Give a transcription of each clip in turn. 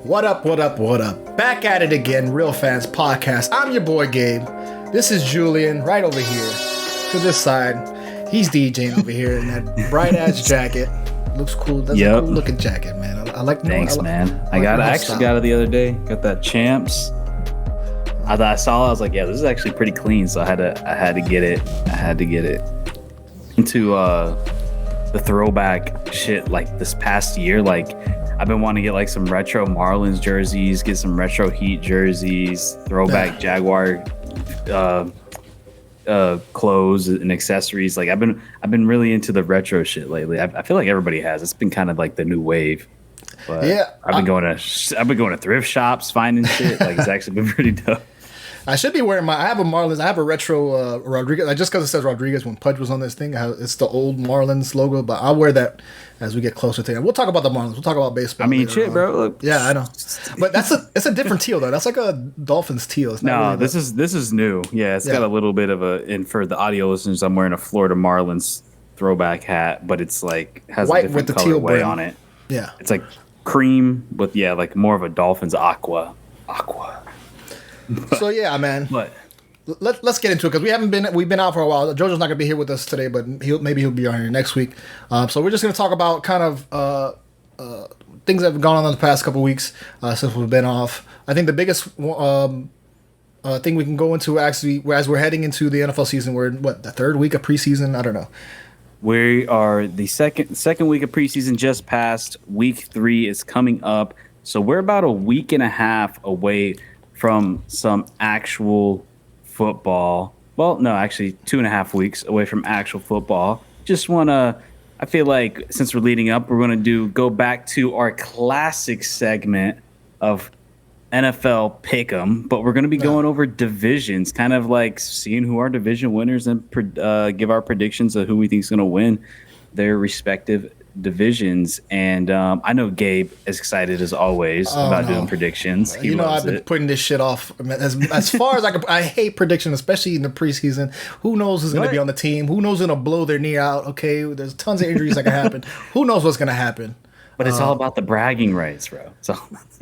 What up, what up, what up? Back at it again, Real Fans Podcast. I'm your boy Gabe. This is Julian, right over here. To this side, he's DJing over here in that bright-ass jacket. Looks cool. That's a cool-looking jacket, man. I like. Thanks, man. I actually got it the other day. Got that Champs. I saw it. I was like, yeah, this is actually pretty clean. So I had to get it. Into the throwback shit like this past year. Like I've been wanting to get like some retro Marlins jerseys, get some retro Heat jerseys, throwback Jaguar clothes and accessories. Like I've been really into the retro shit lately. I feel like everybody has. It's been kind of like the new wave. But yeah, I've been going to thrift shops finding shit. Like it's actually been pretty dope. I should be wearing I have a Marlins. I have a retro Rodriguez. Just because it says Rodriguez when Pudge was on this thing, it's the old Marlins logo. But I'll wear that as we get closer to it. We'll talk about the Marlins. We'll talk about baseball. I mean, shit, bro. Look. Yeah, I know. But it's a different teal though. That's like a Dolphins teal. It's not really this is new. Yeah, it's got a little bit of a. And for the audio listeners, I'm wearing a Florida Marlins throwback hat, but it's like has white a different with the teal colorway brim on it. Yeah, it's like cream with like more of a Dolphins aqua. So yeah, man. But let's get into it because we've been out for a while. Jojo's not gonna be here with us today, but maybe he'll be on here next week. So we're just gonna talk about kind of things that have gone on in the past couple weeks since we've been off. I think the biggest thing we can go into actually, as we're heading into the NFL season, we're in the third week of preseason. I don't know. We are the second week of preseason just passed. Week 3 is coming up, so we're about a week and a half away from some actual football. Well, no, actually 2.5 weeks away from actual football. I feel like since we're leading up, we're going to go back to our classic segment of NFL Pick'em, but we're going to be going over divisions, kind of like seeing who our division winners and give our predictions of who we think is going to win their respective divisions. And I know Gabe is excited as always about doing predictions. I've been putting this shit off as far as I can. I hate prediction, especially in the preseason. Who knows who's going to be on the team? Who knows who's going to blow their knee out? Okay, there's tons of injuries that can happen. Who knows what's going to happen? But it's all about the bragging rights, bro. So,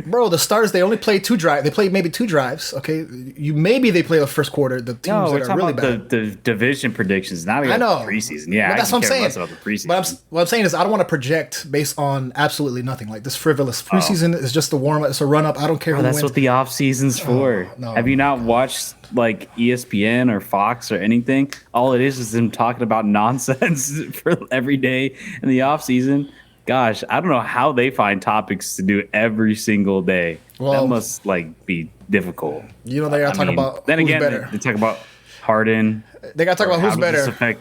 bro, the starters, they only play 2 drives. They play maybe 2 drives. Okay, maybe they play the first quarter. The teams that are really bad. The division predictions, not about the preseason. Yeah, that's what I'm saying. About the preseason. But what I'm saying is, I don't want to project based on absolutely nothing. Like this frivolous preseason is just a warm up. It's a run up. I don't care who wins. That's what the off season's for. No. Have you not watched like ESPN or Fox or anything? All it is them talking about nonsense for every day in the off season. Gosh, I don't know how they find topics to do every single day. Well, that must be difficult. They gotta talk about then who's again better. They talk about Harden. They gotta talk about who's better.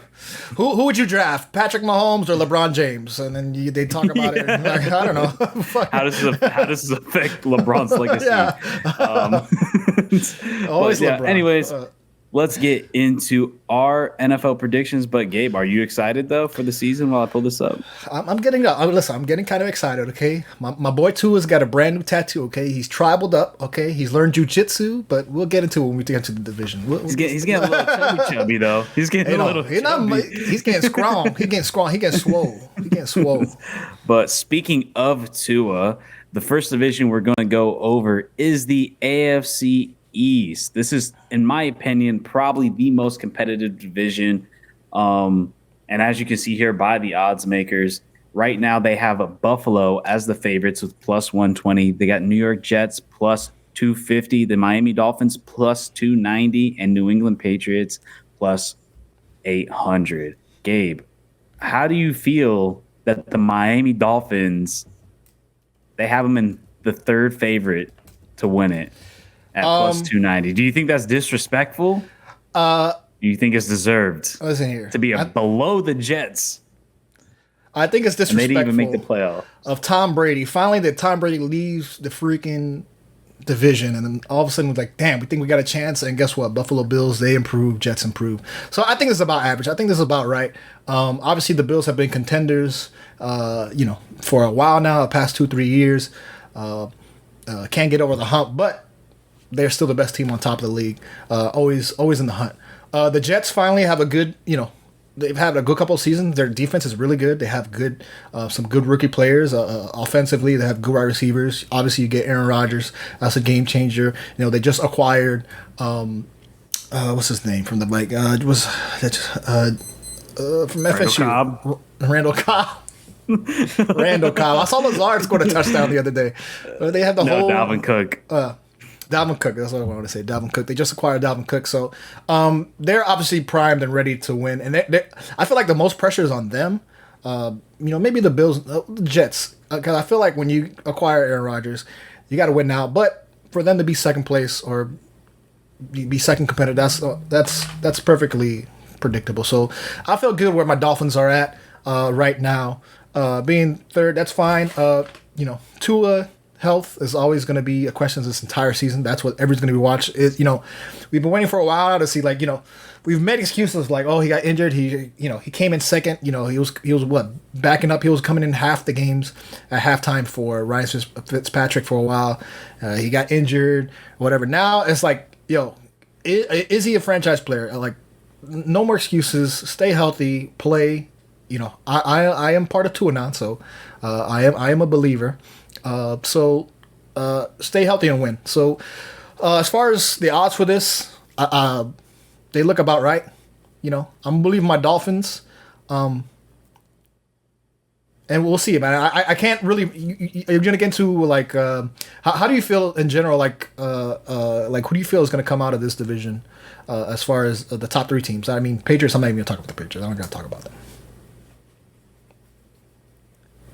Who would you draft, Patrick Mahomes or LeBron James? And then they talk about it. Like, I don't know. How does this affect LeBron's legacy? Always LeBron. Anyways. Let's get into our NFL predictions. But Gabe, are you excited though for the season? While I pull this up, I'm getting kind of excited. Okay, my boy Tua's got a brand new tattoo. Okay, he's tribaled up. Okay, he's learned jujitsu. But we'll get into it when we get into the division. He's getting a little chubby though. He's getting a little. He's getting strong. He's getting strong. He getting swole. But speaking of Tua, the first division we're going to go over is the AFC East. This is, in my opinion, probably the most competitive division. And as you can see here by the odds makers, right now they have a Buffalo as the favorites with plus 120. They got New York Jets plus 250, the Miami Dolphins plus 290, and New England Patriots plus 800. Gabe, how do you feel that the Miami Dolphins, they have them in the third favorite to win it at plus 290? Do you think that's disrespectful? Do you think it's deserved? Listen here. To be below the Jets? I think it's disrespectful. And they didn't even make the playoffs. Of Tom Brady. Finally, that Tom Brady leaves the freaking division, and then all of a sudden, we're like, damn, we think we got a chance. And guess what? Buffalo Bills, they improve. Jets improve. So I think it's about average. I think this is about right. Obviously, the Bills have been contenders, for a while now, the past 2-3 years. Can't get over the hump, but they're still the best team on top of the league. Always in the hunt. The Jets finally have a good, they've had a good couple of seasons. Their defense is really good. They have some good rookie players. Offensively, they have good wide receivers. Obviously, you get Aaron Rodgers. That's a game changer. They just acquired what's his name from the from FSU. Randall Cobb. Randall Cobb. I saw Lazard score a touchdown the other day. They have the whole Dalvin Cook. Dalvin Cook. That's what I wanted to say. Dalvin Cook. They just acquired Dalvin Cook, so they're obviously primed and ready to win. And I feel like the most pressure is on them. Maybe the Bills, the Jets, because I feel like when you acquire Aaron Rodgers, you got to win now. But for them to be second place or be second competitive, that's perfectly predictable. So I feel good where my Dolphins are at right now. Being third, that's fine. Tua health is always going to be a question this entire season. That's what everyone's going to be watching. We've been waiting for a while to see, we've made excuses like, oh, he got injured. He came in second. He was backing up. He was coming in half the games at halftime for Ryan Fitzpatrick for a while. He got injured, whatever. Now it's like, is he a franchise player? No more excuses. Stay healthy. Play. I am part of Tua now, so I am a believer. So stay healthy and win. So as far as the odds for this, they look about right. I'm believing my Dolphins. And we'll see, man. I can't really. You're gonna get into how do you feel in general? Who do you feel is gonna come out of this division as far as the top three teams? I mean, Patriots. I'm not even gonna talk about the Patriots. I'm not gonna talk about them.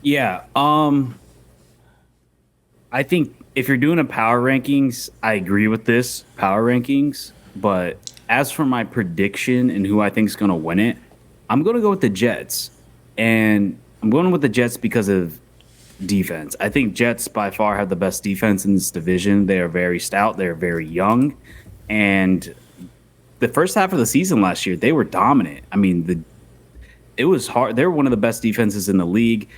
Yeah. I think if you're doing a power rankings, I agree with this power rankings. But as for my prediction and who I think is going to win it, I'm going to go with the Jets. And I'm going with the Jets because of defense. I think Jets by far have the best defense in this division. They are very stout. They're very young. And the first half of the season last year, they were dominant. I mean, it was hard. They were one of the best defenses in the league.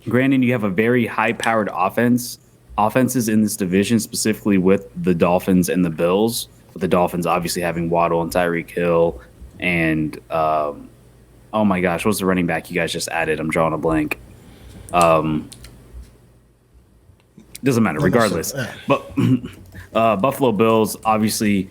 Granted, you have a very high-powered offenses in this division, specifically with the Dolphins and the Bills. With the Dolphins obviously having Waddle and Tyreek Hill, and oh my gosh, what's the running back you guys just added? I'm drawing a blank. Doesn't matter, regardless. But Buffalo Bills obviously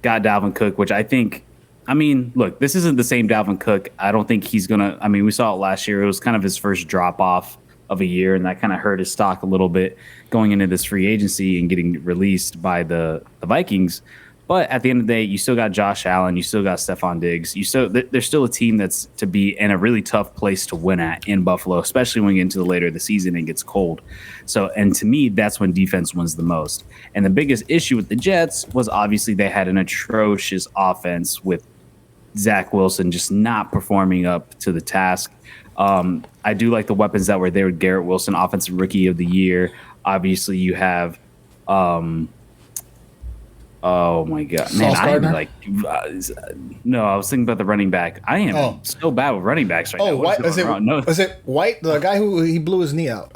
got Dalvin Cook, which I think. I mean, look, this isn't the same Dalvin Cook. I don't think he's going to – I mean, we saw it last year. It was kind of his first drop-off of a year, and that kind of hurt his stock a little bit going into this free agency and getting released by the Vikings. But at the end of the day, you still got Josh Allen. You still got Stephon Diggs. There's still a team that's to be in a really tough place to win at in Buffalo, especially when you get into the later of the season and it gets cold. And to me, that's when defense wins the most. And the biggest issue with the Jets was obviously they had an atrocious offense with Zach Wilson just not performing up to the task. I do like the weapons that were there with Garrett Wilson, Offensive Rookie of the Year. Obviously, you have oh my God, man! I am no. I was thinking about the running back. I am so bad with running backs right now. Is it White, the guy who he blew his knee out?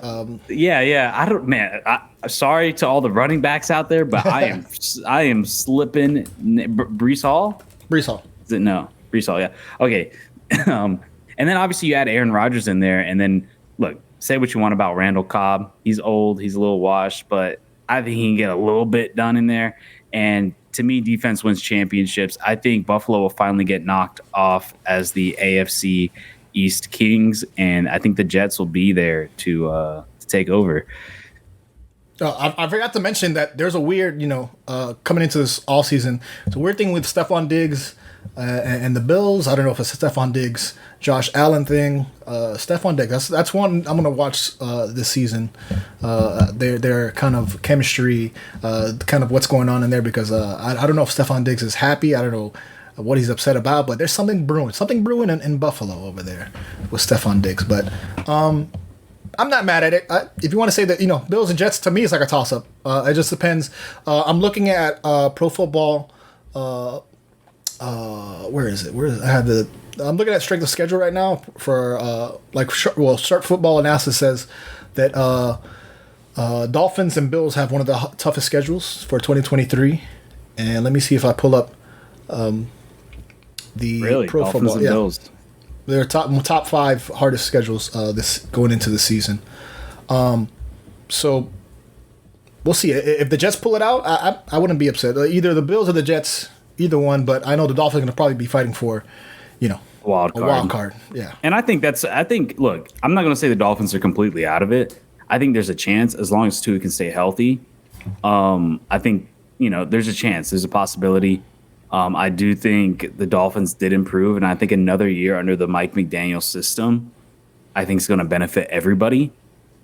Yeah. I don't, man. Sorry to all the running backs out there, but I am slipping. Breece Hall. Is it no? Breece Hall, yeah. Okay. And then obviously you add Aaron Rodgers in there, and then look, say what you want about Randall Cobb. He's old, he's a little washed, but I think he can get a little bit done in there. And to me, defense wins championships. I think Buffalo will finally get knocked off as the AFC East Kings, and I think the Jets will be there to take over. I forgot to mention that there's a weird, coming into this all season, it's a weird thing with Stephon Diggs and the Bills. I don't know if it's a Stephon Diggs, Josh Allen thing. Stephon Diggs, that's one I'm going to watch this season. Their kind of chemistry, kind of what's going on in there, because I don't know if Stephon Diggs is happy. I don't know what he's upset about, but there's something brewing in Buffalo over there with Stephon Diggs. But I'm not mad at it. If you want to say that, Bills and Jets, to me, it's like a toss-up. It just depends. I'm looking at Pro Football. Where is it? I'm looking at strength of schedule right now for Sharp Football Analysis says that Dolphins and Bills have one of the toughest schedules for 2023. And let me see if I pull up the Really, Pro Dolphins Football. and Yeah, Bills. they're top five hardest schedules this going into the season. So we'll see. If the Jets pull it out, I wouldn't be upset. Either the Bills or the Jets, either one. But I know the Dolphins are going to probably be fighting for, Wild a card. wild card. Yeah. And I think look, I'm not going to say the Dolphins are completely out of it. I think there's a chance as long as Tua can stay healthy. I think, there's a chance. There's a possibility. I do think the Dolphins did improve, and I think another year under the Mike McDaniel system, I think is going to benefit everybody.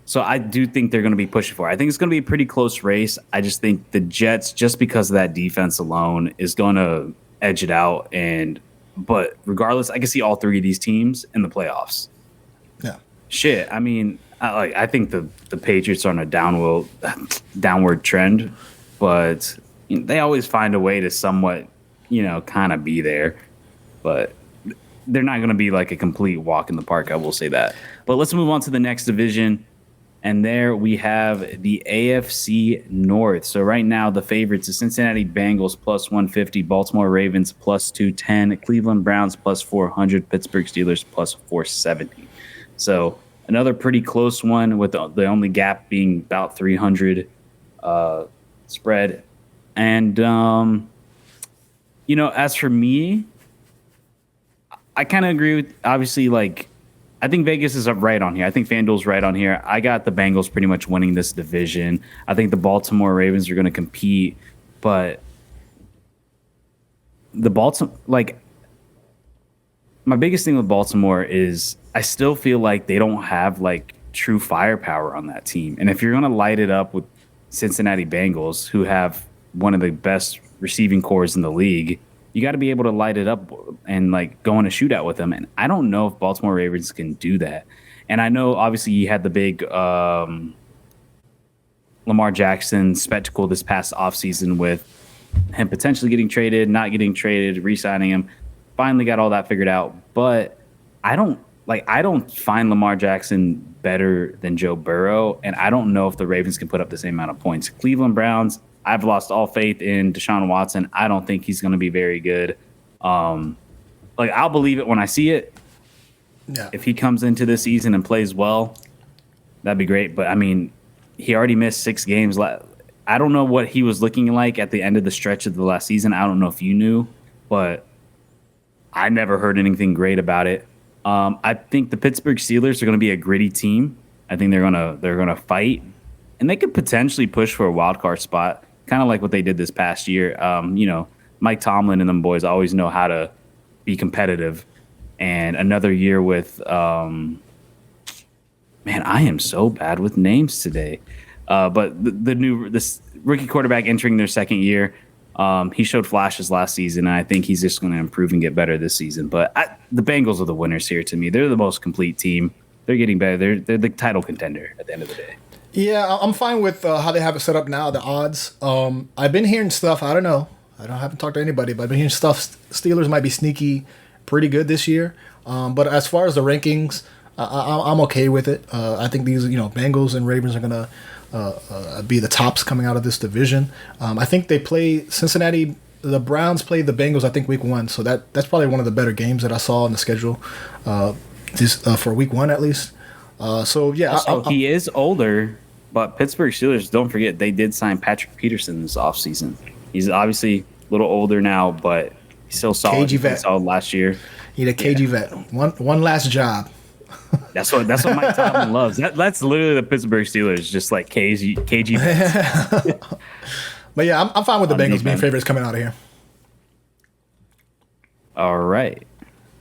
So I do think they're going to be pushing for it. I think it's going to be a pretty close race. I just think the Jets, just because of that defense alone, is going to edge it out. But regardless, I can see all three of these teams in the playoffs. Yeah. Shit, I mean, I think the Patriots are on a downward trend, but they always find a way to somewhat, kind of be there. But they're not going to be like a complete walk in the park, I will say that. But let's move on to the next division. And there we have the AFC North. So right now the favorites are Cincinnati Bengals plus 150, Baltimore Ravens plus 210, Cleveland Browns plus 400, Pittsburgh Steelers plus 470. So another pretty close one with the only gap being about 300 spread. And, as for me, I kind of agree with, obviously, I think Vegas is right on here. I think FanDuel's right on here. I got the Bengals pretty much winning this division. I think the Baltimore Ravens are going to compete, but my biggest thing with Baltimore is I still feel like they don't have true firepower on that team. And if you're going to light it up with Cincinnati Bengals, who have one of the best receiving cores in the league, you got to be able to light it up and go on a shootout with them. And I don't know if Baltimore Ravens can do that. And I know obviously you had the big Lamar Jackson spectacle this past offseason with him potentially getting traded, not getting traded, re-signing him. Finally got all that figured out. But I don't find Lamar Jackson better than Joe Burrow. And I don't know if the Ravens can put up the same amount of points. Cleveland Browns, I've lost all faith in Deshaun Watson. I don't think he's going to be very good. I'll believe it when I see it. Yeah. If he comes into this season and plays well, that'd be great. But, I mean, he already missed 6 games. I don't know what he was looking like at the end of the stretch of the last season. I don't know if you knew, but I never heard anything great about it. I think the Pittsburgh Steelers are going to be a gritty team. I think they're gonna fight, and they could potentially push for a wild card spot, kind of like what they did this past year. Mike Tomlin and them boys always know how to be competitive. And another year with, man, I am so bad with names today. But this rookie quarterback entering their second year, he showed flashes last season, and I think he's just going to improve and get better this season. But the Bengals are the winners here to me. They're the most complete team. They're getting better. They're the title contender at the end of the day. Yeah, I'm fine with how they have it set up now, the odds. I've been hearing stuff. I don't know. Haven't talked to anybody, but I've been hearing stuff. Steelers might be sneaky pretty good this year. But as far as the rankings, I'm okay with it. I think these, Bengals and Ravens are going to be the tops coming out of this division. I think they play Cincinnati. The Browns played the Bengals, I think, week 1. So that's probably one of the better games that I saw in the schedule for week 1 at least. So, yeah. Also, he is older, but Pittsburgh Steelers, don't forget, they did sign Patrick Peterson this offseason. He's obviously a little older now, but he's still solid. KG vet. Solid last year. He's a KG vet. One last job. That's what Mike Tomlin loves. That's literally the Pittsburgh Steelers, just like KG vets. But yeah, I'm fine with the Bengals being favorites coming out of here. All right.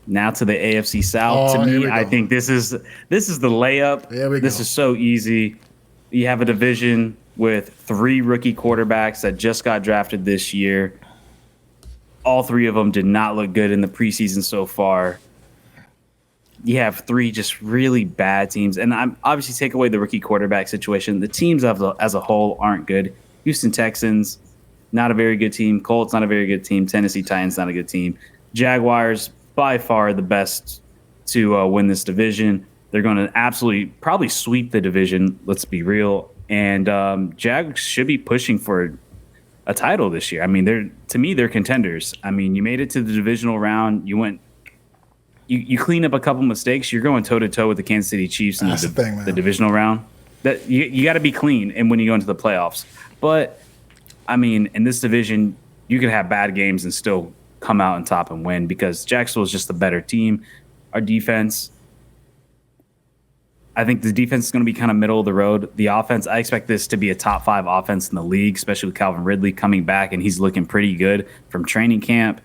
Now to the AFC South. To me, I think this is the layup. This is so easy. You have a division with 3 rookie quarterbacks that just got drafted this year. All 3 of them did not look good in the preseason so far. You have 3 just really bad teams. And I'm obviously take away the rookie quarterback situation. The teams as a whole aren't good. Houston Texans, not a very good team. Colts, not a very good team. Tennessee Titans, not a good team. Jaguars, by far the best to win this division. They're going to absolutely probably sweep the division, let's be real. And Jags should be pushing for a title this year. I mean, they're contenders. I mean, you made it to the divisional round. You clean up a couple mistakes. You're going toe to toe with the Kansas City Chiefs in the divisional round. That you got to be clean, and when you go into the playoffs. But I mean, in this division, you can have bad games and still come out on top and win because Jacksonville is just a better team. Our defense, I think the defense is going to be kind of middle of the road. The offense, I expect this to be a top 5 offense in the league, especially with Calvin Ridley coming back, and he's looking pretty good from training camp.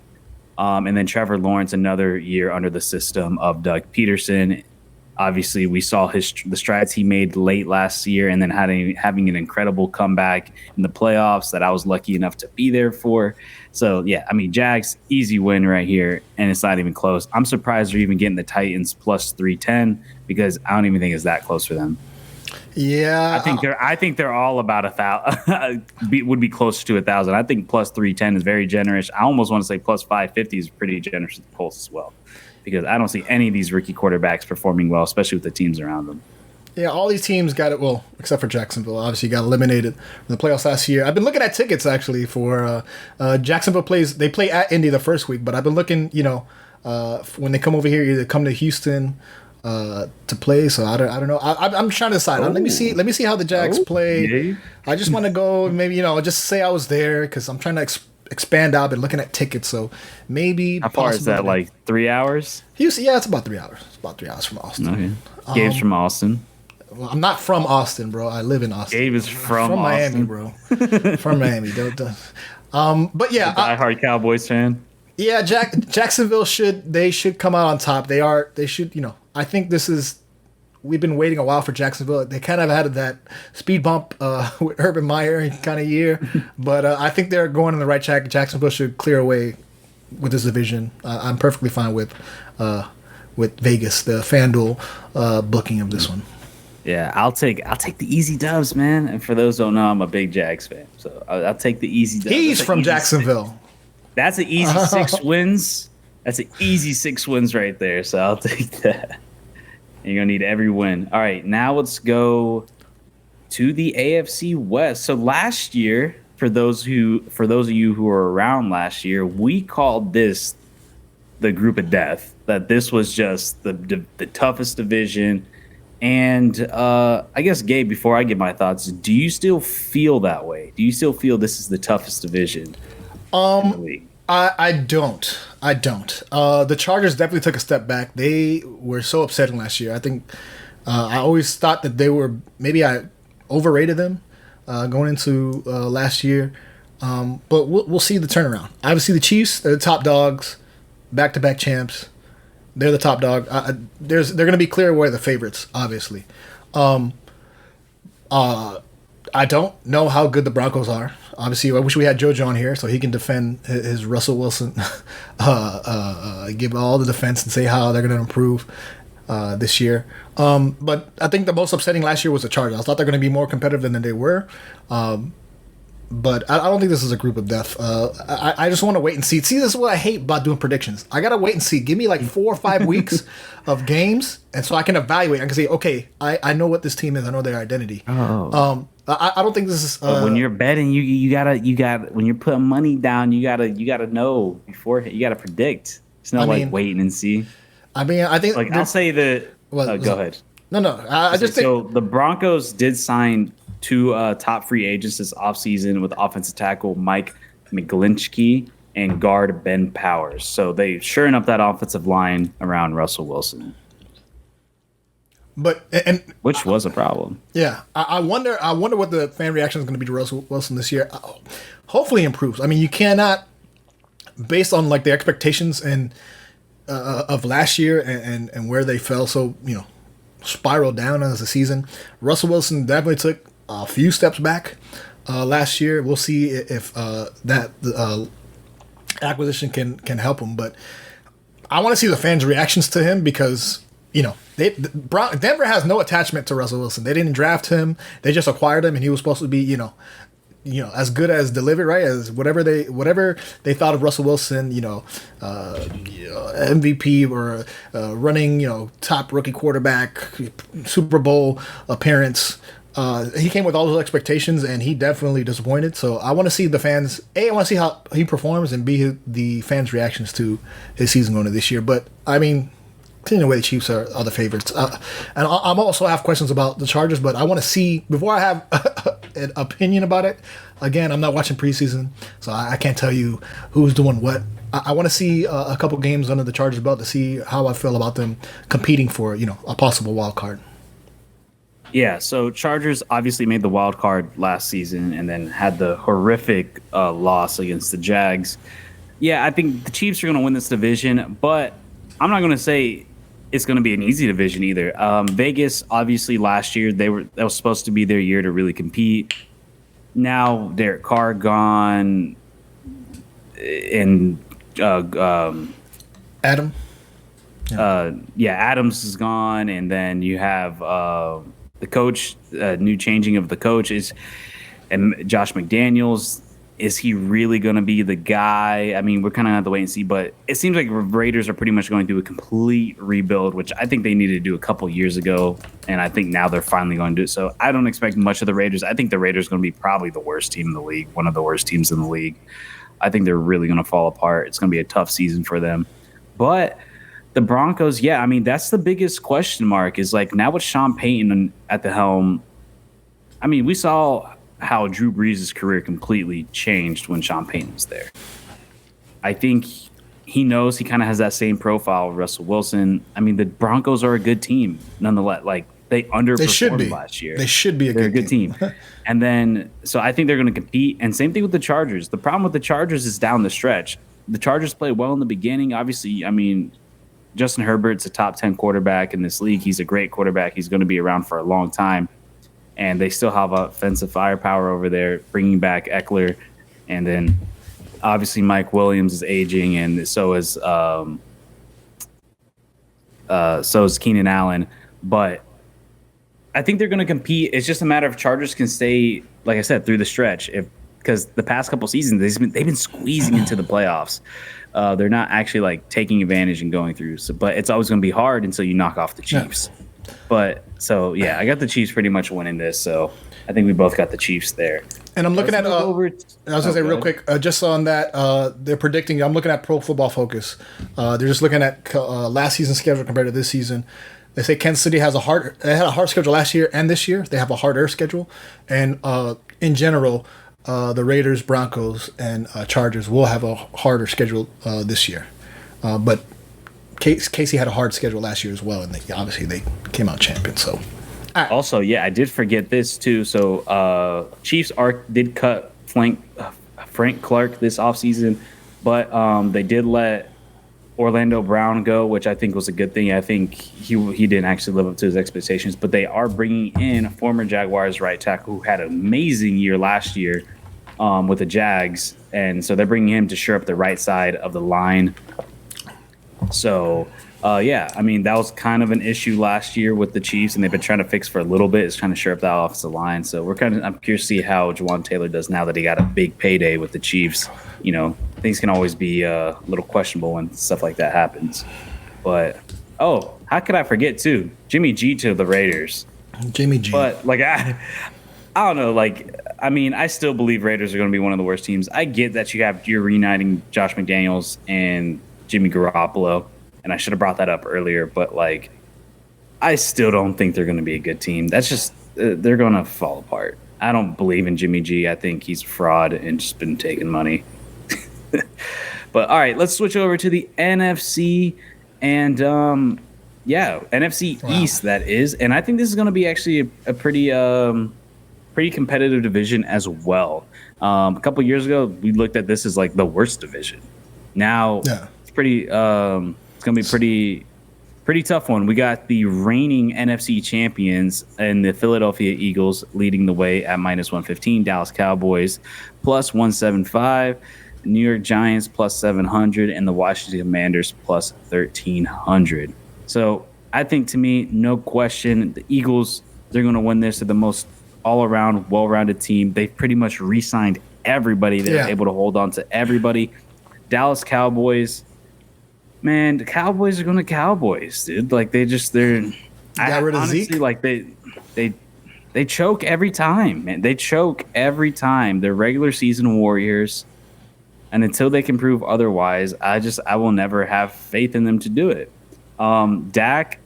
And then Trevor Lawrence, another year under the system of Doug Peterson. Obviously, we saw the strides he made late last year and then having an incredible comeback in the playoffs that I was lucky enough to be there for. So, yeah, I mean, Jags, easy win right here, and it's not even close. I'm surprised they're even getting the Titans plus 310 because I don't even think it's that close for them. Yeah. I think they're all about 1,000, would be closer to 1,000. I think plus 310 is very generous. I almost want to say plus 550 is pretty generous at the Colts as well, because I don't see any of these rookie quarterbacks performing well, especially with the teams around them. Yeah, all these teams got it. Well, except for Jacksonville, obviously got eliminated in the playoffs last year. I've been looking at tickets actually for Jacksonville plays. They play at Indy the first week, but I've been looking. When they come over here, either come to Houston to play. So I don't know. I'm trying to decide. Let me see how the Jags play. Yeah. I just want to go. Maybe just say I was there because I'm trying to expand out. Been looking at tickets, so maybe. How far is that? Like 3 hours? Houston, yeah, it's about 3 hours. It's about 3 hours from Austin. Okay. Gabe's from Austin. Well, I'm not from Austin, bro. I live in Austin. Gabe is from Austin. Miami, bro. From Miami. But yeah, diehard Cowboys fan. Yeah, Jacksonville should come out on top. They should. I think this is. We've been waiting a while for Jacksonville. They kind of had that speed bump with Urban Meyer kind of year, but I think they're going in the right track. Jacksonville should clear away with this division. I'm perfectly fine with Vegas, the FanDuel booking of this one. Yeah, I'll take the easy dubs, man. And for those who don't know, I'm a big Jags fan, so I'll take the easy dubs. He's from Jacksonville. That's an easy 6 wins. That's an easy 6 wins right there. So I'll take that. And you're gonna need every win. All right, now let's go to the AFC West. So last year, for those of you who were around last year, we called this the group of death. That this was just the toughest division. And I guess, Gabe, before I give my thoughts, do you still feel that way? Do you still feel this is the toughest division in the league? I don't. The Chargers definitely took a step back. They were so upsetting last year. I think I always thought that they were, maybe I overrated them going into last year. But we'll see the turnaround. Obviously, the Chiefs, they're the top dogs, back-to-back champs. They're the top dog. They're going to be clear where the favorites, obviously. I don't know how good the Broncos are. Obviously, I wish we had JoJo on here so he can defend his Russell Wilson, give all the defense and say how they're going to improve this year. But I think the most upsetting last year was the Chargers. I thought they're going to be more competitive than they were. But I don't think this is a group of death. I just want to wait and see. See, this is what I hate about doing predictions. I got to wait and see. Give me like 4 or 5 weeks of games, and so I can evaluate. I can say, okay, I know what this team is. I know their identity. Oh. I don't think this is. When you're betting, you gotta when you're putting money down, you gotta know before. You gotta predict. It's not waiting and see. I mean, I think I'll say that. Go ahead. No. I just think so. The Broncos did sign 2 top free agents this offseason with offensive tackle Mike McGlinchey and guard Ben Powers. So they shoring up that offensive line around Russell Wilson. Which was a problem. Yeah, I wonder what the fan reaction is going to be to Russell Wilson this year. Hopefully, improves. I mean, you cannot, based on like the expectations and of last year and where they fell, so spiraled down as a season. Russell Wilson definitely took a few steps back last year. We'll see if that acquisition can help him. But I want to see the fans' reactions to him because. Denver has no attachment to Russell Wilson. They didn't draft him. They just acquired him, and he was supposed to be, as good as delivered, right? As whatever they thought of Russell Wilson, MVP or running, top rookie quarterback, Super Bowl appearance, He came with all those expectations, and he definitely disappointed. So I want to see the fans. I want to see how he performs, and the fans' reactions to his season going to this year. But I mean, in a way, the Chiefs are the favorites. And I'm also have questions about the Chargers, but I want to see before I have an opinion about it. Again, I'm not watching preseason, so I can't tell you who's doing what. I want to see a couple games under the Chargers' belt to see how I feel about them competing for a possible wild card. Yeah, so Chargers obviously made the wild card last season and then had the horrific loss against the Jags. Yeah, I think the Chiefs are going to win this division, but I'm not going to say it's going to be an easy division either. Vegas, obviously, last year that was supposed to be their year to really compete. Now Derek Carr gone, and Adam. Adams is gone, and then you have the coach, new changing of the coach and Josh McDaniels. Is he really going to be the guy? I mean, we're kind of have to wait and see, but it seems like Raiders are pretty much going through a complete rebuild, which I think they needed to do a couple years ago, and I think now they're finally going to do it. So I don't expect much of the Raiders. I think the Raiders are going to be probably the worst team in the league, one of the worst teams in the league. I think they're really going to fall apart. It's going to be a tough season for them. But the Broncos, yeah, I mean, that's the biggest question mark is like now with Sean Payton at the helm. I mean, we saw how Drew Brees' career completely changed when Sean Payton was there. I think he knows he kind of has that same profile of Russell Wilson. I mean, the Broncos are a good team nonetheless. Like they underperformed last year. They should be a good team. And then, so I think they're going to compete. And same thing with the Chargers. The problem with the Chargers is down the stretch. The Chargers played well in the beginning. Obviously, I mean, Justin Herbert's a top 10 quarterback in this league. He's a great quarterback. He's going to be around for a long time. And they still have offensive firepower over there, bringing back Eckler. And then, obviously, Mike Williams is aging, and so is Keenan Allen. But I think they're going to compete. It's just a matter of Chargers can stay, like I said, through the stretch. Because the past couple seasons, they've been squeezing into the playoffs. They're not actually like taking advantage and going through. So, but it's always going to be hard until you knock off the Chiefs. Yeah. But so yeah, I got the Chiefs pretty much winning this. So I think we both got the Chiefs there. And I'm looking at. I was going to say real quick, just on that, they're predicting. I'm looking at Pro Football Focus. They're just looking at last season's schedule compared to this season. They say Kansas City had a hard schedule last year and this year. They have a harder schedule, and in general, the Raiders, Broncos, and Chargers will have a harder schedule this year. But Casey had a hard schedule last year as well, and obviously they came out champions. So, right. Also, yeah, I did forget this too. So, Chiefs did cut Frank Clark this offseason, but they did let Orlando Brown go, which I think was a good thing. I think he didn't actually live up to his expectations, but they are bringing in a former Jaguars right tackle who had an amazing year last year with the Jags, and so they're bringing him to shore up the right side of the line. So, yeah, I mean, that was kind of an issue last year with the Chiefs, and they've been trying to fix for a little bit. Is trying to shore up that offensive line. So I'm curious to see how Jawan Taylor does now that he got a big payday with the Chiefs. You know, things can always be a little questionable when stuff like that happens. But how could I forget too? Jimmy G to the Raiders. Jimmy G. But like I don't know. Like I mean, I still believe Raiders are going to be one of the worst teams. I get that you're reuniting Josh McDaniels and Jimmy Garoppolo, and I should have brought that up earlier, but like I still don't think they're going to be a good team. That's just they're going to fall apart. I don't believe in Jimmy G. I think he's a fraud and just been taking money. But all right, let's switch over to the NFC and NFC East, that is. And I think this is going to be actually a pretty competitive division as well. A couple years ago, we looked at this as like the worst division. Now it's pretty. It's going to be pretty tough one. We got the reigning NFC champions and the Philadelphia Eagles leading the way at -115. Dallas Cowboys +175. New York Giants +700, and the Washington Commanders +1300. So I think, to me, no question, the Eagles, they're going to win this. They're the most all-around, well-rounded team. They've pretty much re-signed everybody. They're able to hold on to everybody. Dallas Cowboys, man, the Cowboys are going to Cowboys, dude. Like they're. Got rid of honestly, Zeke. Like they They choke every time, man. They choke every time. They're regular season warriors. And until they can prove otherwise, I will never have faith in them to do it. Dak,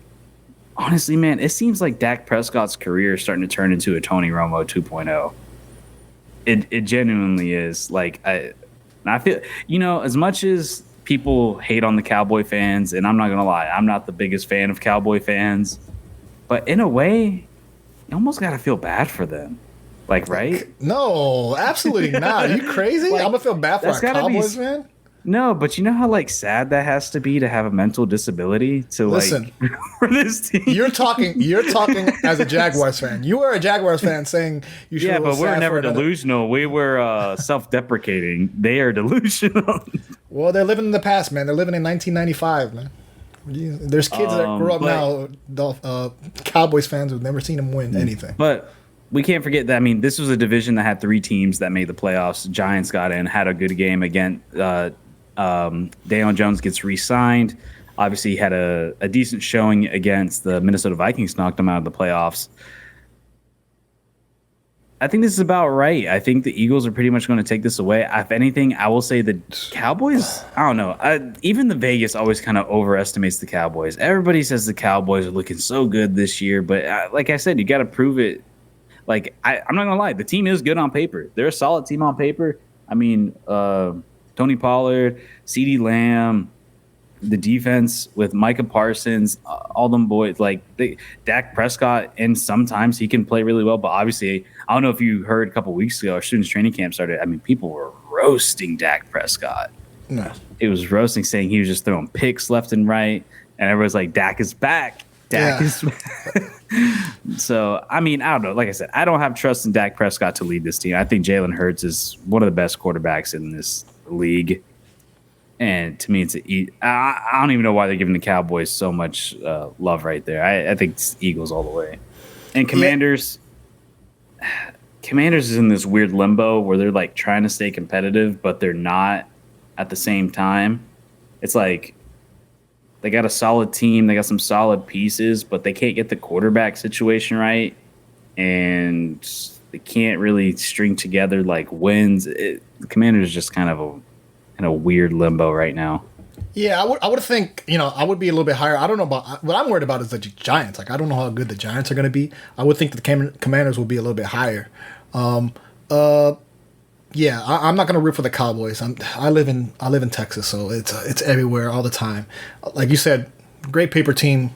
honestly, man, it seems like Dak Prescott's career is starting to turn into a Tony Romo 2.0. It genuinely is. Like I feel, as much as people hate on the Cowboy fans, and I'm not gonna lie, I'm not the biggest fan of Cowboy fans, but in a way, you almost gotta feel bad for them. Like, right? No, absolutely not. Are you crazy? I'm gonna feel bad for our Cowboys, man. No, but you know how sad that has to be to have a mental disability to listen for this team. You're talking as a Jaguars fan. You were a Jaguars fan saying you should. Yeah, but we're never delusional. We were self-deprecating. They are delusional. Well, they're living in the past, man. They're living in 1995, man. There's kids that grew up now, Cowboys fans who've never seen them win anything. But we can't forget that. I mean, this was a division that had 3 teams that made the playoffs. Giants got in, had a good game again. Daniel Jones gets re-signed. Obviously, he had a decent showing against the Minnesota Vikings, knocked them out of the playoffs. I think this is about right. I think the Eagles are pretty much going to take this away. If anything, I will say the Cowboys, I don't know. Even the Vegas always kind of overestimates the Cowboys. Everybody says the Cowboys are looking so good this year, but like I said, you got to prove it. Like, I'm not going to lie. The team is good on paper. They're a solid team on paper. I mean, Tony Pollard, CeeDee Lamb, the defense with Micah Parsons, all them boys, like Dak Prescott, and sometimes he can play really well. But obviously, I don't know if you heard a couple weeks ago, our students training camp started. I mean, people were roasting Dak Prescott. No. It was roasting, saying he was just throwing picks left and right. And everyone's like, Dak is back. Dak is back. So, I mean, I don't know. Like I said, I don't have trust in Dak Prescott to lead this team. I think Jalen Hurts is one of the best quarterbacks in this league. And to me, I don't even know why they're giving the Cowboys so much love right there. I think it's Eagles all the way. And Commanders, Commanders is in this weird limbo where they're like trying to stay competitive, but they're not at the same time. It's like they got a solid team, they got some solid pieces, but they can't get the quarterback situation right, and they can't really string together like wins. The Commanders is just kind of a weird limbo right now. Yeah, I would think, I would be a little bit higher. I don't know about what I'm worried about is the Giants. Like, I don't know how good the Giants are going to be. I would think that the Commanders will be a little bit higher. Yeah, I'm not going to root for the Cowboys. I live in Texas, so it's everywhere all the time. Like you said, great paper team.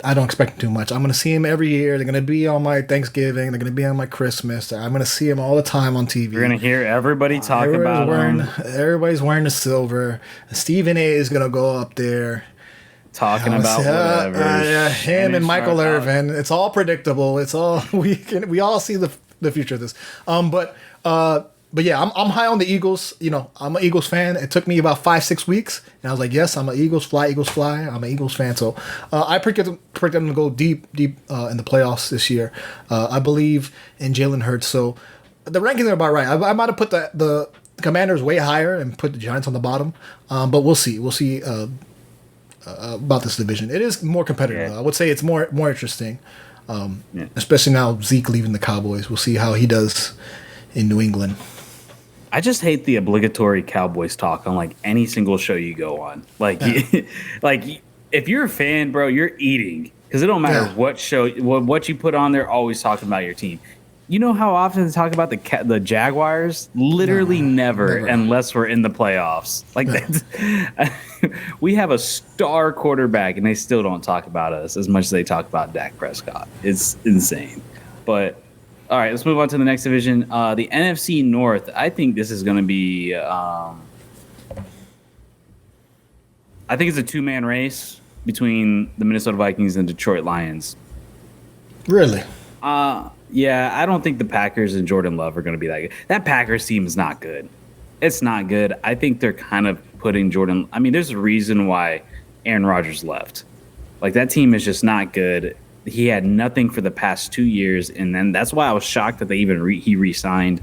I don't expect too much. I'm going to see them every year. They're going to be on my Thanksgiving. They're going to be on my Christmas. I'm going to see them all the time on TV. You're going to hear everybody talk about them. Everybody's wearing the silver. Stephen A. is going to go up there. Talking about whatever. Him and Michael Irvin. It's all predictable. It's all we all see the future of this. But yeah, I'm high on the Eagles. I'm an Eagles fan. It took me about 5-6 weeks, and I was like, yes, I'm an Eagles fly. I'm an Eagles fan. So I predict them to go deep in the playoffs this year. I believe in Jalen Hurts. So the rankings are about right. I might have put the Commanders way higher and put the Giants on the bottom. But we'll see. We'll see about this division. It is more competitive. Yeah. I would say it's more interesting, especially now Zeke leaving the Cowboys. We'll see how he does in New England. I just hate the obligatory Cowboys talk on like any single show you go on. Like, like if you're a fan, bro, you're eating because it don't matter what show, what you put on. They're always talking about your team. You know how often they talk about the Jaguars? Literally never, unless we're in the playoffs. Like we have a star quarterback, and they still don't talk about us as much as they talk about Dak Prescott. It's insane. But all right, let's move on to the next division. The NFC North. I think this is going to be. I think it's a 2-man race between the Minnesota Vikings and Detroit Lions. Really? Yeah, I don't think the Packers and Jordan Love are going to be that good. That Packers team is not good. It's not good. I think they're kind of putting Jordan. I mean, there's a reason why Aaron Rodgers left. Like, that team is just not good. He had nothing for the past 2 years, and then that's why I was shocked that they even he re-signed.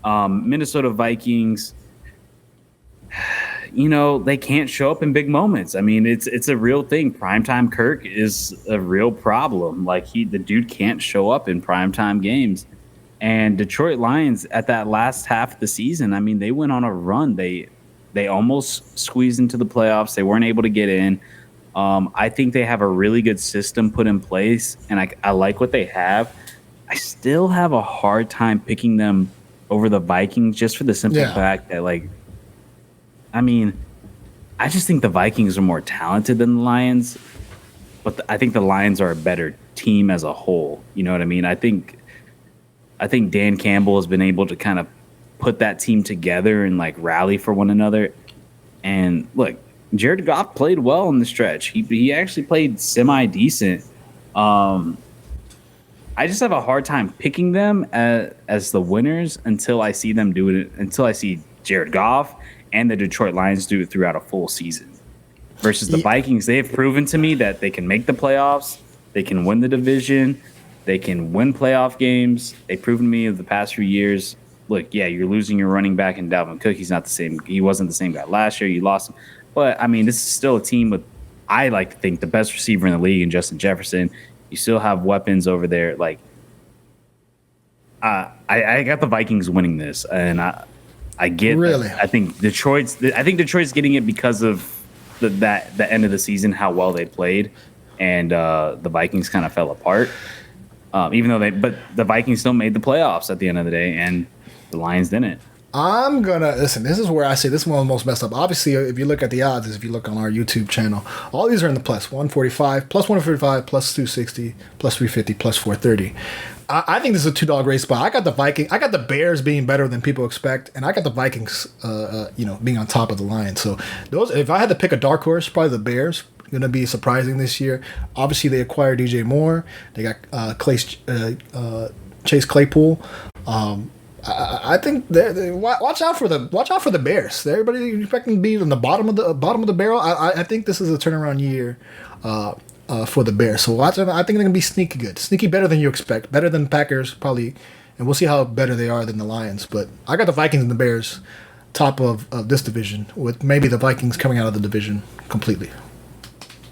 Minnesota Vikings. they can't show up in big moments. I mean, it's a real thing. Primetime Kirk is a real problem. Like the dude can't show up in primetime games. And Detroit Lions at that last half of the season, I mean, they went on a run. They almost squeezed into the playoffs. They weren't able to get in. I think they have a really good system put in place, and I like what they have. I still have a hard time picking them over the Vikings just for the simple fact that, like, I mean, I just think the Vikings are more talented than the Lions, but I think the Lions are a better team as a whole. You know what I mean? I think Dan Campbell has been able to kind of put that team together and like rally for one another. And look, Jared Goff played well in the stretch. He actually played semi-decent. I just have a hard time picking them as the winners until I see them do it, until I see Jared Goff and the Detroit Lions do it throughout a full season. Versus the Vikings, they have proven to me that they can make the playoffs, they can win the division, they can win playoff games. They've proven to me in the past few years. Look, yeah, you're losing your running back in Dalvin Cook. He's not the same. He wasn't the same guy last year. You lost him. But, I mean, this is still a team with, I like to think, the best receiver in the league in Justin Jefferson. You still have weapons over there. Like, I got the Vikings winning this, and I get really. I think Detroit's getting it because of the end of the season, how well they played, and the Vikings kind of fell apart. Even though but the Vikings still made the playoffs at the end of the day, and the Lions didn't. I'm gonna listen. This is where I say this is one of the most messed up. Obviously, if you look at the odds, if you look on our YouTube channel, all these are in the plus 145, plus 145, plus 260, plus 350, plus 430. I think this is a $2 race spot. I got the Bears being better than people expect, and I got the Vikings, being on top of the Lions. So those, if I had to pick a dark horse, probably the Bears. Going to be surprising this year. Obviously, they acquired DJ Moore. They got Chase Claypool. I think watch out for the Bears. Everybody expecting to be in the bottom of the barrel. I think this is a turnaround year for the Bears. So watch. I think they're going to be sneaky good, sneaky better than you expect, better than Packers probably, and we'll see how better they are than the Lions. But I got the Vikings and the Bears top of this division, with maybe the Vikings coming out of the division completely.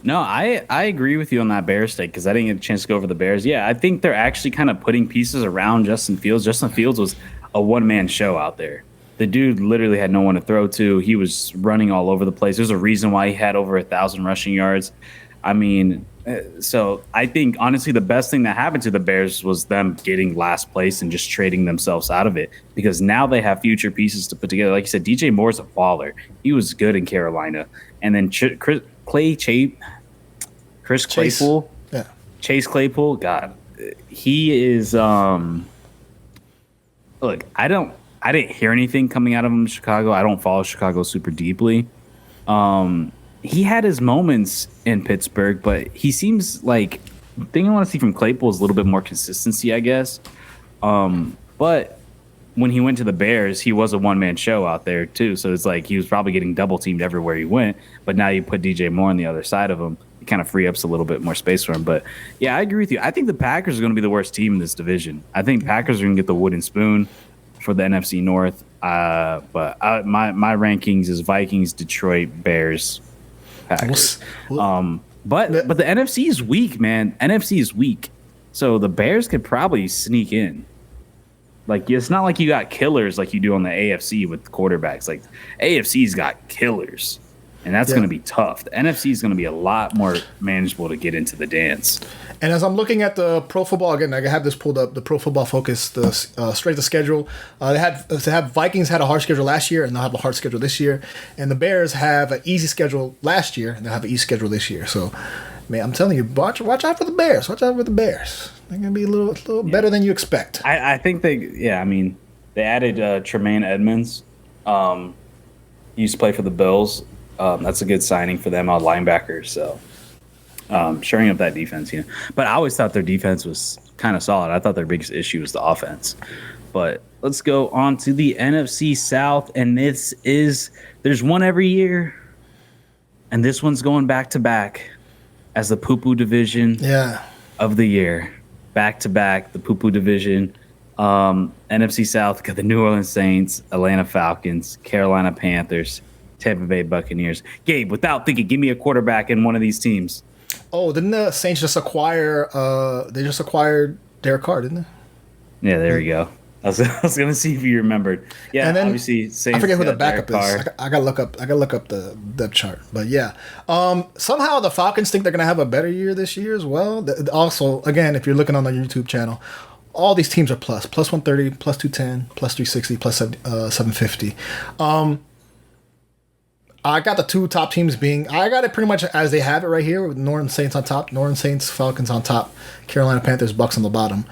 No, I agree with you on that Bears take because I didn't get a chance to go over the Bears. Yeah, I think they're actually kind of putting pieces around Justin Fields. Justin Fields was a one-man show out there. The dude literally had no one to throw to. He was running all over the place. There's a reason why he had over 1,000 rushing yards. I mean, so I think, honestly, the best thing that happened to the Bears was them getting last place and just trading themselves out of it because now they have future pieces to put together. Like you said, DJ Moore's a baller. He was good in Carolina. And then Chris Claypool, Chase Claypool, God, he is. Look, I didn't hear anything coming out of him in Chicago. I don't follow Chicago super deeply. He had his moments in Pittsburgh, but he seems like the thing I want to see from Claypool is a little bit more consistency, I guess. But when he went to the Bears, he was a one-man show out there too. So it's like he was probably getting double teamed everywhere he went. But now you put DJ Moore on the other side of him. Kind of free up a little bit more space for him. But yeah, I agree with you. I think the Packers are going to be the worst team in this division. I think Packers are going to get the wooden spoon for the NFC North. But my rankings is Vikings, Detroit, Bears, Packers. But the NFC is weak, man. NFC is weak. So the Bears could probably sneak in. Like, it's not like you got killers like you do on the AFC with quarterbacks. Like, AFC's got killers. And that's going to be tough. The NFC is going to be a lot more manageable to get into the dance. And as I'm looking at the Pro Football, again, I have this pulled up, the Pro Football Focus, the strength of schedule. They have Vikings had a hard schedule last year, and they'll have a hard schedule this year. And the Bears have an easy schedule last year, and they'll have an easy schedule this year. So, man, I'm telling you, watch out for the Bears. Watch out for the Bears. They're going to be a little better than you expect. I think they added Tremaine Edmonds. He used to play for the Bills. That's a good signing for them on linebackers. So shoring up that defense, But I always thought their defense was kind of solid. I thought their biggest issue was the offense. But let's go on to the NFC South, and there's one every year, and this one's going back to back as the poo-poo division of the year. Back to back, the poo-poo division. NFC South got the New Orleans Saints, Atlanta Falcons, Carolina Panthers, Tampa Bay Buccaneers. Gabe, without thinking, give me a quarterback in one of these teams. Oh, didn't the Saints just acquire? They just acquired Derek Carr, didn't they? Yeah, there you go. I was gonna see if you remembered. Yeah, and then, obviously Saints. I forget who the backup Derek is. Carr. I gotta look up. I gotta look up the depth chart. But yeah, somehow the Falcons think they're gonna have a better year this year as well. Also, again, if you're looking on the YouTube channel, all these teams are plus 130, plus 210, plus 360, plus 750. I got the two top teams being. I got it pretty much as they have it right here with New Orleans Saints on top, New Orleans Saints, Falcons on top, Carolina Panthers, Bucks on the bottom.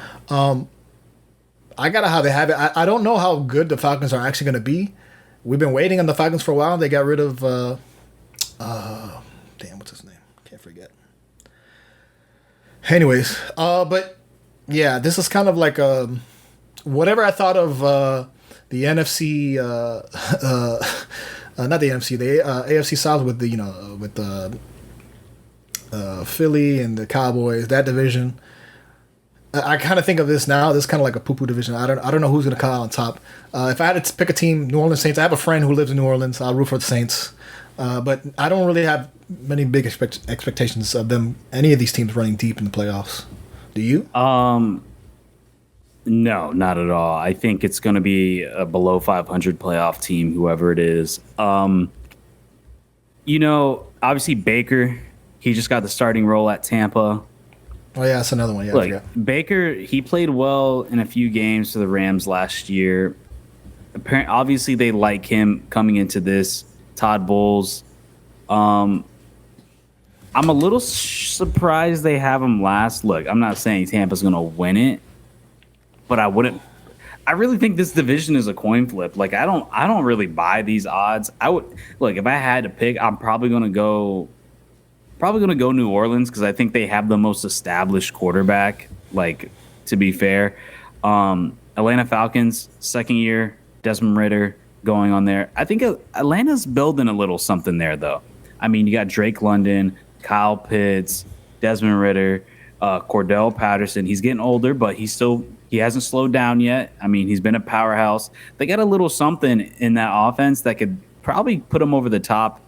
I got how they have it. I don't know how good the Falcons are actually going to be. We've been waiting on the Falcons for a while. They got rid of, damn, what's his name? Can't forget. Anyways, but yeah, this is kind of like whatever I thought of the NFC, not the NFC, the AFC South with the Philly and the Cowboys, that division. I kind of think of this now. This is kind of like a poo-poo division. I don't know who's going to come out on top. If I had to pick a team, New Orleans Saints. I have a friend who lives in New Orleans. I'll root for the Saints. But I don't really have many big expectations of them. Any of these teams running deep in the playoffs. Do you? No, not at all. I think it's going to be a below 500 playoff team, whoever it is. Obviously Baker, he just got the starting role at Tampa. Oh, yeah, that's another one. Yeah, Look, Baker, he played well in a few games for the Rams last year. Obviously, they like him coming into this. Todd Bowles. I'm a little surprised they have him last. Look, I'm not saying Tampa's going to win it, but I really think this division is a coin flip. Like, I don't really buy these odds. If I had to pick, I'm probably going to go New Orleans because I think they have the most established quarterback, like, to be fair. Atlanta Falcons, second year, Desmond Ridder going on there. I think Atlanta's building a little something there, though. I mean, you got Drake London, Kyle Pitts, Desmond Ridder, Cordell Patterson. He's getting older, but he hasn't slowed down yet. I mean, he's been a powerhouse. They got a little something in that offense that could probably put them over the top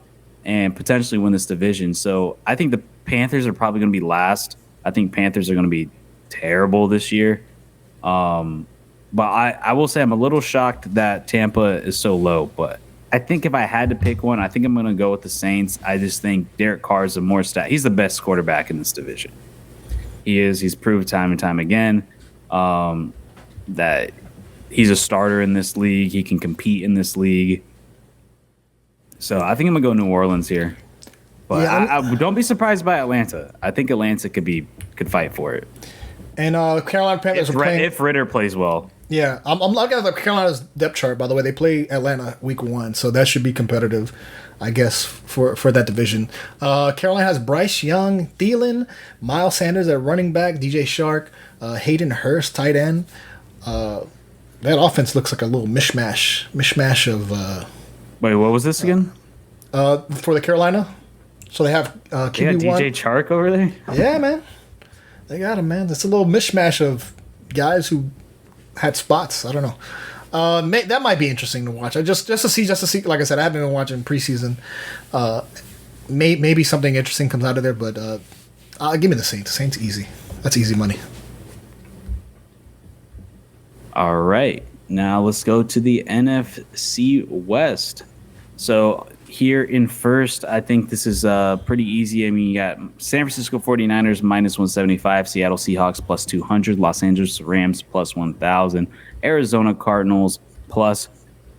and potentially win this division. So I think the Panthers are probably going to be last. I think Panthers are going to be terrible this year. But I will say I'm a little shocked that Tampa is so low. But I think if I had to pick one, I think I'm going to go with the Saints. I just think Derek Carr is he's the best quarterback in this division. He is. He's proved time and time again that he's a starter in this league. He can compete in this league. So I think I'm gonna go New Orleans here, but yeah, I don't be surprised by Atlanta. I think Atlanta could fight for it. And Carolina Panthers are playing if Ridder plays well. Yeah, I'm looking at the Carolina's depth chart. By the way, they play Atlanta week 1, so that should be competitive, I guess, for that division. Carolina has Bryce Young, Thielen, Miles Sanders at running back, DJ Shark, Hayden Hurst tight end. That offense looks like a little mishmash of. Wait, what was this again? For the Carolina. So they have QB1. DJ Chark over there? Yeah, man. They got him, man. It's a little mishmash of guys who had spots. I don't know. That might be interesting to watch. Just to see. Like I said, I haven't been watching preseason. Maybe something interesting comes out of there, but give me the Saints. Saints easy. That's easy money. All right. Now let's go to the NFC West. So here in first, I think this is pretty easy. I mean, you got San Francisco 49ers minus 175, Seattle Seahawks plus 200, Los Angeles Rams plus 1,000, Arizona Cardinals plus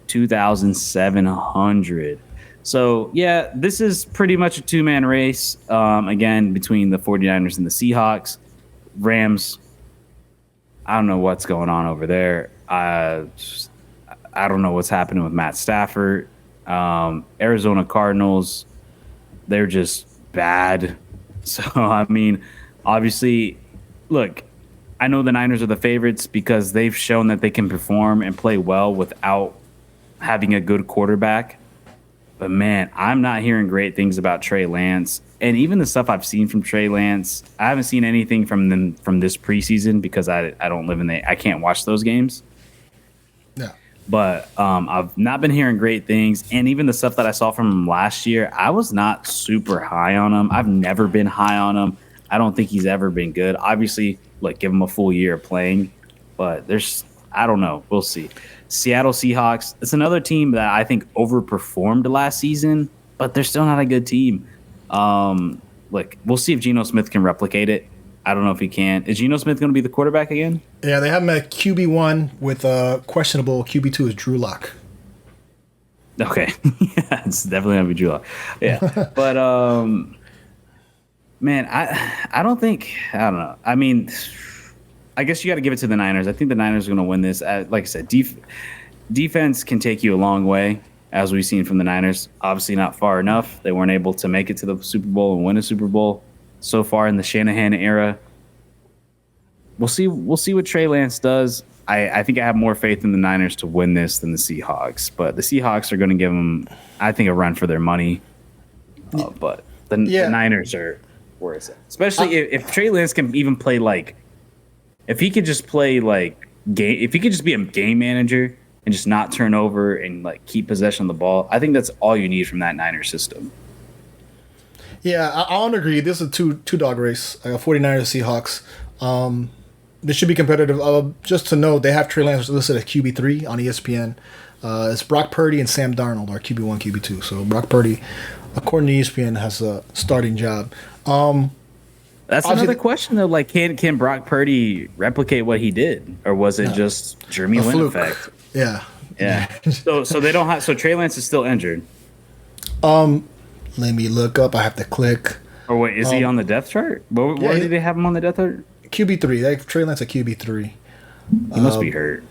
2,700. So, yeah, this is pretty much a two-man race, again, between the 49ers and the Seahawks. Rams, I don't know what's going on over there. I don't know what's happening with Matt Stafford. Arizona Cardinals, they're just bad. So, I mean, obviously, look, I know the Niners are the favorites because they've shown that they can perform and play well without having a good quarterback. But, man, I'm not hearing great things about Trey Lance. And even the stuff I've seen from Trey Lance, I haven't seen anything from them from this preseason because I don't live in I can't watch those games. Yeah. but I've not been hearing great things. And even the stuff that I saw from him last year, I was not super high on him. I've never been high on him. I don't think he's ever been good. Obviously, like, give him a full year of playing, but I don't know. We'll see. Seattle Seahawks, it's another team that I think overperformed last season, but they're still not a good team. We'll see if Geno Smith can replicate it. I don't know if he can. Is Geno Smith going to be the quarterback again? Yeah, they have him at QB1 with questionable QB2 is Drew Lock. Okay. Yeah, it's definitely going to be Drew Lock. Yeah. But, man, I don't know. I mean, I guess you got to give it to the Niners. I think the Niners are going to win this. Like I said, defense can take you a long way, as we've seen from the Niners. Obviously not far enough. They weren't able to make it to the Super Bowl and win a Super Bowl so far in the Shanahan era. We'll see what Trey Lance does. I think I have more faith in the Niners to win this than the Seahawks. But the Seahawks are going to give them, I think, a run for their money. But the Niners are where it's at. Especially if Trey Lance can even play if he could just play if he could just be a game manager and just not turn over and keep possession of the ball, I think that's all you need from that Niners system. Yeah, I don't agree. This is a two-dog race. 49ers, Seahawks. They should be competitive. Just to note, they have Trey Lance listed as QB3 on ESPN. It's Brock Purdy and Sam Darnold are QB1, QB2. So Brock Purdy, according to ESPN, has a starting job. That's another question, though. Can Brock Purdy replicate what he did? Or was it just Jeremy Lin effect? Yeah. Yeah. So they don't have. So Trey Lance is still injured. Let me look up. I have to click. Or wait, is he on the depth chart? Why did they have him on the depth chart? QB3. They have Trey Lance at QB3. He must be hurt.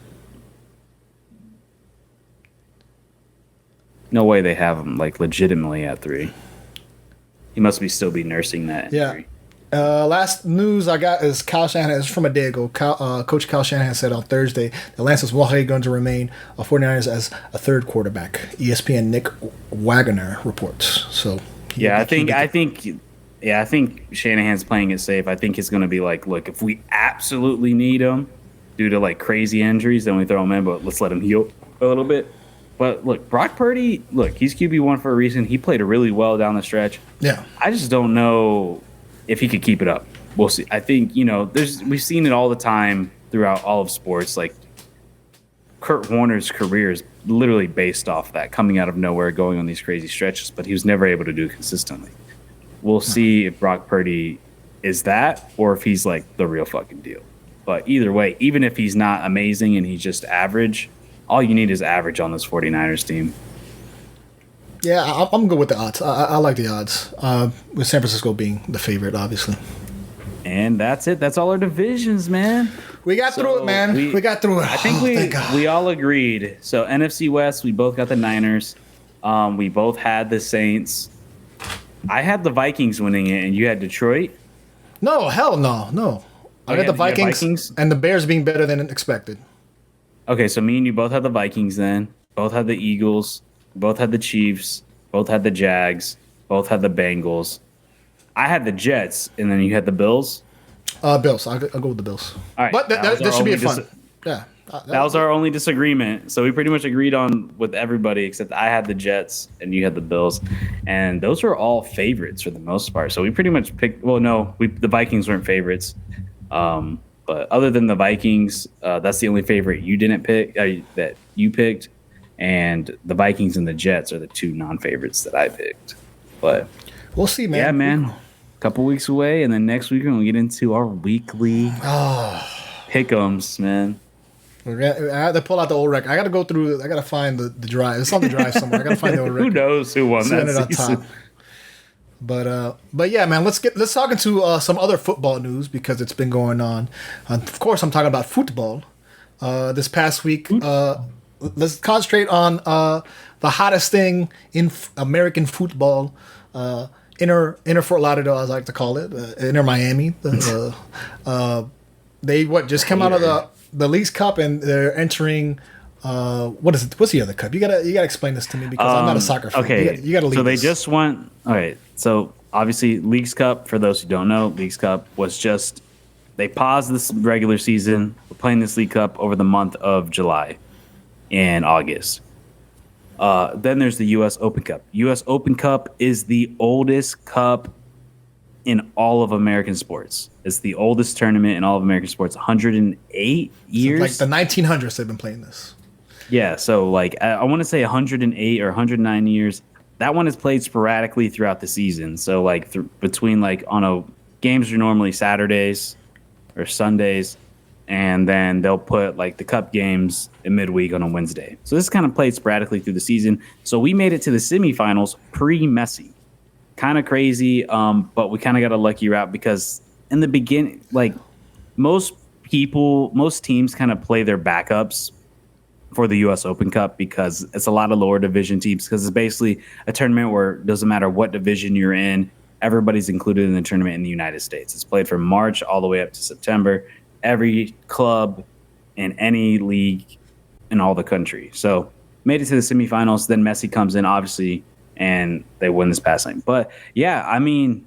No way they have him legitimately at 3. He must still be nursing that injury. Last news I got is Kyle Shanahan. It's from a day ago. Coach Kyle Shanahan said on Thursday that Lance is going to remain 49ers as a third quarterback. ESPN Nick Wagner reports. So I think Shanahan's playing it safe. I think it's going to be look, if we absolutely need him due to crazy injuries, then we throw him in. But let's let him heal a little bit. But look, Brock Purdy, he's QB1 for a reason. He played really well down the stretch. Yeah, I just don't know if he could keep it up. We'll see. I think, we've seen it all the time throughout all of sports. Kurt Warner's career is literally based off that, coming out of nowhere, going on these crazy stretches, but he was never able to do it consistently. We'll see if Brock Purdy is that or if he's the real fucking deal. But either way, even if he's not amazing and he's just average, all you need is average on this 49ers team. Yeah, I'm good with the odds. I like the odds, with San Francisco being the favorite, obviously. And that's it. That's all our divisions, man. We got through it, man. We got through it. I think we all agreed. So NFC West, we both got the Niners. We both had the Saints. I had the Vikings winning it, and you had Detroit. No, hell no. I got the Vikings and the Bears being better than expected. Okay, so me and you both had the Vikings then. Both had the Eagles. Both had the Chiefs. Both had the Jags. Both had the Bengals. I had the Jets, and then you had the Bills. Bills. I'll go with the Bills. All right, but that should be fun. Yeah. That was our only disagreement. So we pretty much agreed on with everybody except I had the Jets and you had the Bills. And those were all favorites for the most part. So we pretty much picked – well, no, the Vikings weren't favorites. But other than the Vikings, that's the only favorite you didn't pick that you picked. And the Vikings and the Jets are the two non-favorites that I picked. But we'll see, man. Yeah, man. A couple weeks away. And then next week we're going to get into our weekly pick'ems, man. I had to pull out the old record. I got to go through. I got to find the drive. It's on the drive somewhere. I got to find the old record. Who knows who won that season? But yeah, man. Let's talk into some other football news because it's been going on. Of course, I'm talking about football. This past week, let's concentrate on the hottest thing in American football. Inner Fort Lauderdale, as I like to call it, Inner Miami. They just come out of the Leagues Cup and they're entering. What is it? What's the other cup? You gotta explain this to me because I'm not a soccer fan. Okay, you gotta lead. So they this. just won. All right. So obviously, Leagues Cup. For those who don't know, Leagues Cup was just they paused this regular season. We're playing this League Cup over the month of July. in August. Then there's the U.S. Open Cup. U.S. Open Cup is the oldest cup in all of American sports. It's the oldest tournament in all of American sports. 108 years. So like the 1900s, they've been playing this. Yeah, so like I want to say 108 or 109 years. That one is played sporadically throughout the season. So like between like games are normally Saturdays or Sundays, and then they'll put like the cup games in midweek on a Wednesday. So this is kind of played sporadically through the season. So we made it to the semifinals pre-Messi. Kind of crazy, but we kind of got a lucky route because in the beginning, like most teams kind of play their backups for the U.S. Open Cup because it's a lot of lower division teams because it's basically a tournament where it doesn't matter what division you're in, everybody's included in the tournament in the United States. It's played from March all the way up to September. Every club in any league in all the country. So made it to the semifinals. Then Messi comes in, obviously, and they win this past night. But yeah, I mean,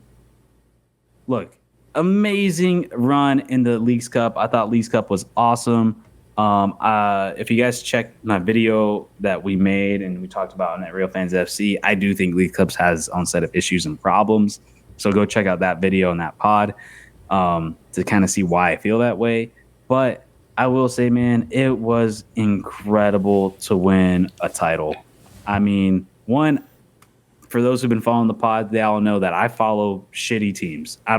look, amazing run in the Leagues Cup. I thought Leagues Cup was awesome. If you guys check my video that we made and we talked about on that Real Fans FC, I do think League Cups has on set of issues and problems. So go check out that video and that pod to kind of see why I feel that way. But I will say, man, it was incredible to win a title. I mean, for those who've been following the pod, they all know that I follow shitty teams. I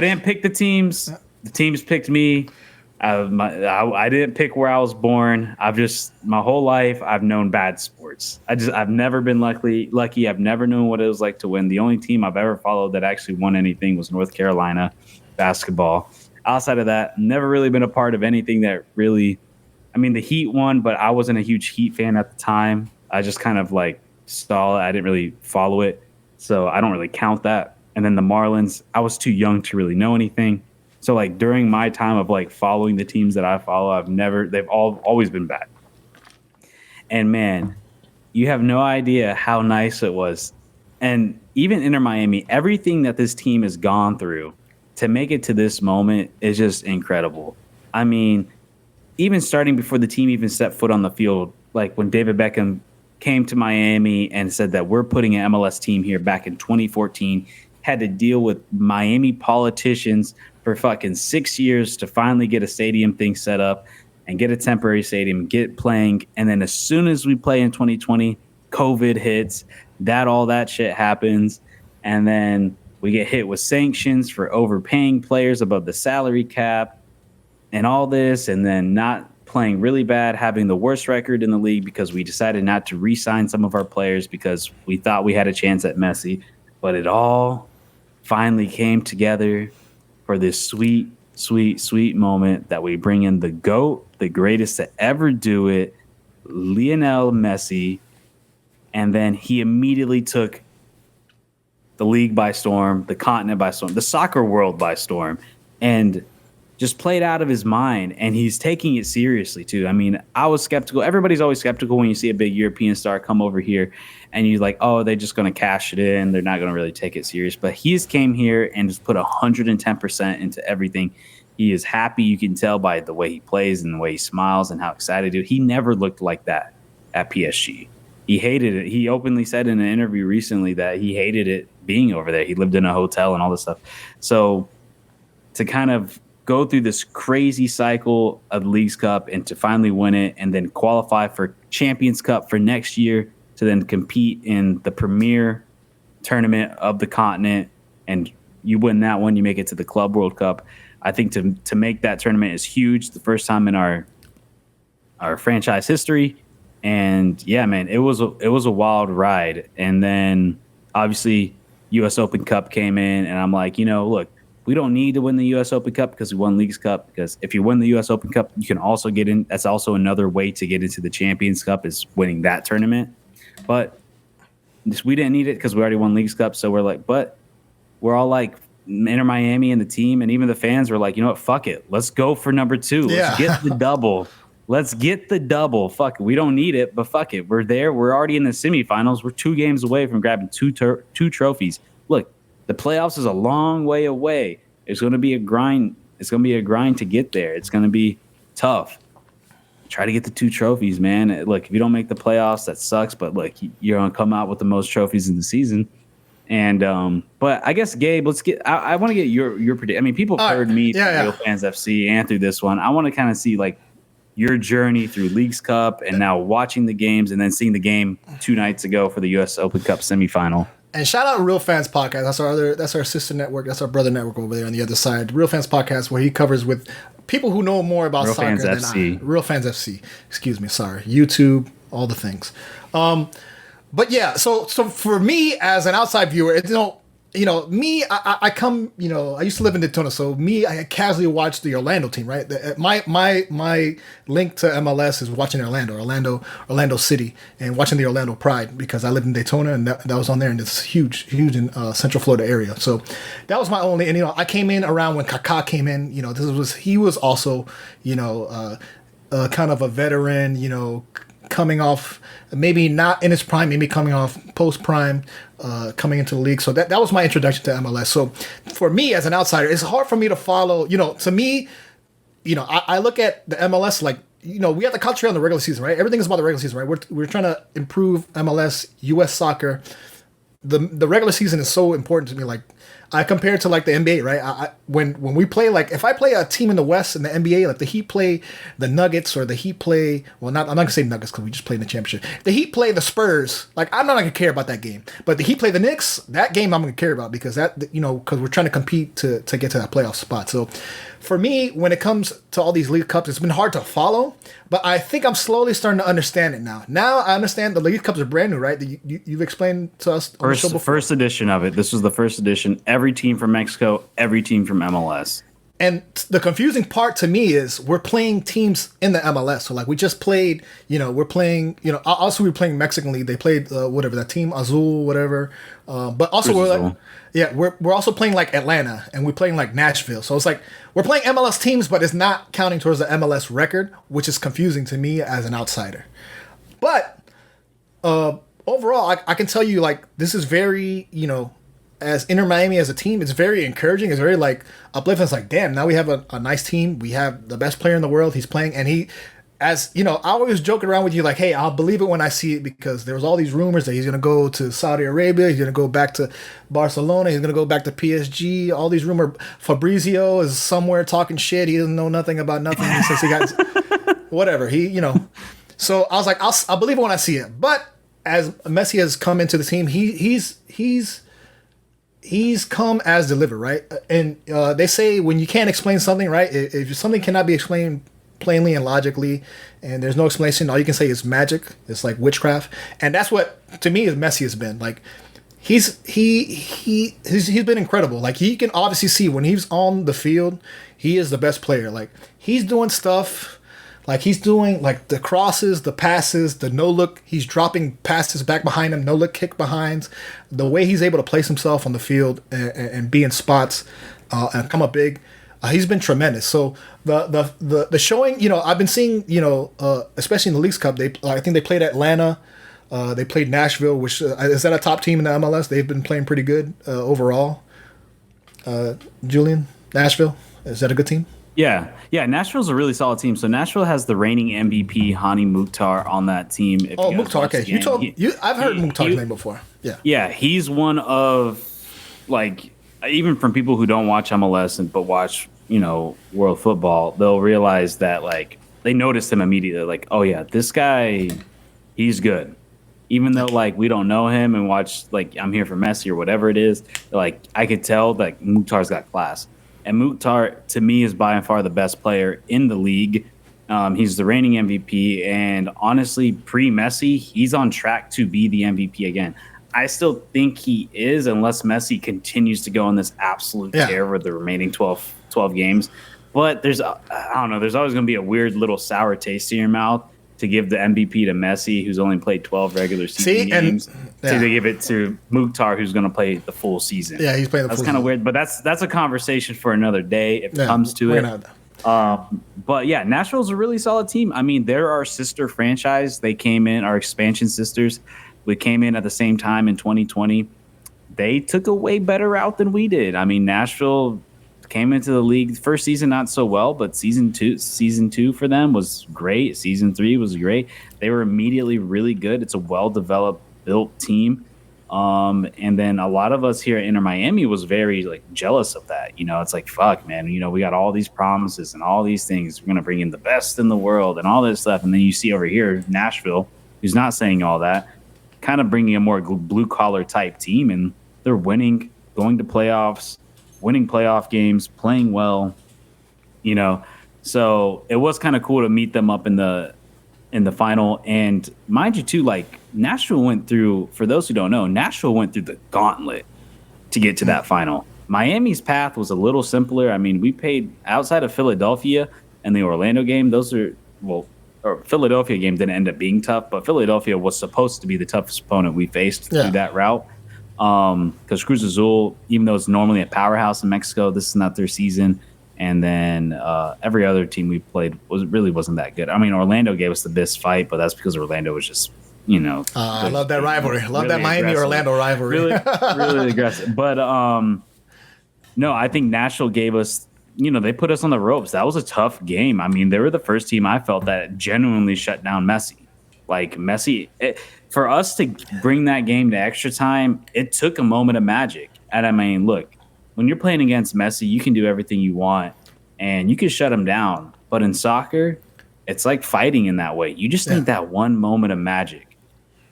didn't pick the teams. The teams picked me. I didn't pick where I was born. My whole life I've known bad sports. I've never been lucky. I've never known what it was like to win. The only team I've ever followed that actually won anything was North Carolina basketball. Outside of that, never really been a part of anything that really. I mean, the Heat won, but I wasn't a huge Heat fan at the time. I just kind of like saw it. I didn't really follow it, so I don't really count that. And then the Marlins, I was too young to really know anything. So like during my time of like following the teams that I follow, they've always been bad. And man, you have no idea how nice it was. And even Inter Miami, everything that this team has gone through to make it to this moment is just incredible. I mean, even starting before the team even stepped foot on the field, like when David Beckham came to Miami and said that we're putting an MLS team here back in 2014, had to deal with Miami politicians for fucking 6 years to finally get a stadium thing set up and get a temporary stadium, get playing. And then as soon as we play in 2020, COVID hits, all that shit happens. And then we get hit with sanctions for overpaying players above the salary cap and all this. And then not playing really bad, having the worst record in the league because we decided not to re-sign some of our players because we thought we had a chance at Messi. But it all finally came together for this sweet, sweet, sweet moment that we bring in the GOAT, the greatest to ever do it, Lionel Messi. And then he immediately took the league by storm, the continent by storm, the soccer world by storm, and just played out of his mind. And he's taking it seriously, too. I mean, I was skeptical. Everybody's always skeptical when you see a big European star come over here and you're like, oh, they're just going to cash it in. They're not going to really take it serious. But he's came here and just put 110% into everything. He is happy. You can tell by the way he plays and the way he smiles and how excited he is. He never looked like that at PSG. He hated it. He openly said in an interview recently that he hated it being over there. He lived in a hotel and all this stuff. So to kind of go through this crazy cycle of Leagues Cup and to finally win it and then qualify for Champions Cup for next year to then compete in the premier tournament of the continent, and you win that one, you make it to the Club World Cup. I think to make that tournament is huge. The first time in our franchise history. And yeah, man, it was a wild ride. And then obviously US Open Cup came in and I'm like, look, we don't need to win the U.S. Open Cup because we won Leagues Cup. Because if you win the U.S. Open Cup, you can also get in. That's also another way to get into the Champions Cup is winning that tournament. But we didn't need it because we already won Leagues Cup. So we're like, but we're all like Inter Miami and the team and even the fans were like, you know what? Fuck it. Let's go for number 2. Let's get the double. Let's get the double. Fuck it. We don't need it, but fuck it. We're there. We're already in the semifinals. We're 2 games away from grabbing two trophies. Look. The playoffs is a long way away. It's going to be a grind. It's going to be a grind to get there. It's going to be tough. try to get the 2 trophies, man. Look, if you don't make the playoffs, that sucks. But look, you're gonna come out with the most trophies in the season. And but I guess Gabe, I want to get your prediction. I mean, people have heard me through Real Fans FC and through this one. I want to kind of see like your journey through Leagues Cup and now watching the games and then seeing the game 2 nights ago for the U.S. Open Cup semifinal. And shout out Real Fans Podcast. That's our sister network. That's our brother network over there on the other side. Real Fans Podcast, where he covers with people who know more about soccer than I. Real Fans FC. Excuse me. Sorry. YouTube, all the things. But yeah, so for me as an outside viewer, me, I come, I used to live in Daytona, so I casually watch the Orlando team, right? My link to MLS is watching Orlando City, and watching the Orlando Pride because I lived in Daytona and that was on there, and it's huge in Central Florida area. So that was my only, and I came in around when Kaká came in. He was also, kind of a veteran, coming off, maybe not in his prime, maybe coming off post prime, coming into the league. So that was my introduction to MLS. So for me as an outsider, it's hard for me to follow. To me, I look at the MLS like, we have to concentrate on the regular season, right? Everything is about the regular season, right? We're trying to improve MLS, U.S. soccer. The regular season is so important to me. Like, I compare it to like the NBA, right? When we play, like if I play a team in the West in the NBA, like the Heat play the Nuggets, or the Heat play, I'm not gonna say Nuggets because we just played in the championship. The Heat play the Spurs, like I'm not gonna care about that game. But the Heat play the Knicks, that game I'm gonna care about because because we're trying to compete to get to that playoff spot. So for me, when it comes to all these League Cups, it's been hard to follow, but I think I'm slowly starting to understand it now. Now I understand the League Cups are brand new, right? You've explained to us on the show before. First edition of it. This was the first edition. Every team from Mexico, every team from MLS. And the confusing part to me is we're playing teams in the MLS. So like we just played, we're playing, also we're playing Mexican League. They played whatever, that team Azul, whatever. But also we're also playing like Atlanta, and we're playing like Nashville. So it's like we're playing MLS teams, but it's not counting towards the MLS record, which is confusing to me as an outsider. But overall, I can tell you like this is very, as Inter Miami as a team, it's very encouraging. It's very like uplifting. It's like, damn, now we have a nice team. We have the best player in the world. He's playing, and I always joke around with you like, hey, I'll believe it when I see it, because there was all these rumors that he's going to go to Saudi Arabia, he's going to go back to Barcelona, he's going to go back to PSG, all these rumors. Fabrizio is somewhere talking shit. He doesn't know nothing about nothing since he got whatever. So I was like, I'll believe it when I see it. But as Messi has come into the team, he's come as delivered, right? And they say when you can't explain something, right? If something cannot be explained plainly and logically, and there's no explanation, all you can say is magic. It's like witchcraft, and that's what to me is Messi has been. Like he's been incredible. Like you can obviously see when he's on the field, he is the best player. Like he's doing stuff. Like he's doing like the crosses, the passes, the no look. He's dropping passes back behind him, no look kick behinds. The way he's able to place himself on the field and be in spots and come up big, he's been tremendous. So the showing, I've been seeing, especially in the Leagues Cup. I think they played Atlanta, they played Nashville, which is that a top team in the MLS? They've been playing pretty good overall. Julian, Nashville, is that a good team? Yeah. Nashville's a really solid team. So Nashville has the reigning MVP Hani Mukhtar on that team. Mukhtar. Okay, I've heard Mukhtar's name before. Yeah. Yeah, he's one of like, even from people who don't watch MLS but watch world football, they'll realize that like they noticed him immediately. Like, oh yeah, this guy, he's good. Even though like we don't know him and watch like I'm here for Messi or whatever it is, like I could tell that Mukhtar's got class. And Mukhtar, to me, is by far the best player in the league. He's the reigning MVP. And honestly, pre-Messi, he's on track to be the MVP again. I still think he is, unless Messi continues to go on this absolute tear with the remaining 12 games. But there's always going to be a weird little sour taste in your mouth to give the MVP to Messi, who's only played 12 regular season games, to give it to Mukhtar, who's going to play the full season. Yeah, he's playing the full season. That's kind of weird, but that's a conversation for another day if it comes to it. But yeah, Nashville's a really solid team. I mean, they're our sister franchise. They came in, our expansion sisters. We came in at the same time in 2020. They took a way better route than we did. I mean, Nashville came into the league. First season not so well, but season two for them was great. Season 3 was great. They were immediately really good. It's a well-developed, built team. And then a lot of us here at Inter Miami was very like jealous of that. It's like, fuck, man, we got all these promises and all these things. We're going to bring in the best in the world and all this stuff. And then you see over here, Nashville, who's not saying all that, kind of bringing a more blue collar type team, and they're winning, going to playoffs, winning playoff games, playing well, So it was kind of cool to meet them up in the final. And mind you, too, like Nashville went through, for those who don't know, Nashville went through the gauntlet to get to that final. Miami's path was a little simpler. I mean, we paid outside of Philadelphia and the Orlando game. Philadelphia game didn't end up being tough, but Philadelphia was supposed to be the toughest opponent we faced through that route. Because Cruz Azul, even though it's normally a powerhouse in Mexico, this is not their season. And then every other team we played wasn't that good. I mean, Orlando gave us the best fight, but that's because Orlando was just, I love that rivalry. Love that Miami-Orlando rivalry. Really aggressive. But no, I think Nashville gave us, they put us on the ropes. That was a tough game. I mean, they were the first team I felt that genuinely shut down Messi. Like Messi, for us to bring that game to extra time, it took a moment of magic. And I mean, look, when you're playing against Messi, you can do everything you want and you can shut him down. But in soccer, it's like fighting in that way. You just need that one moment of magic.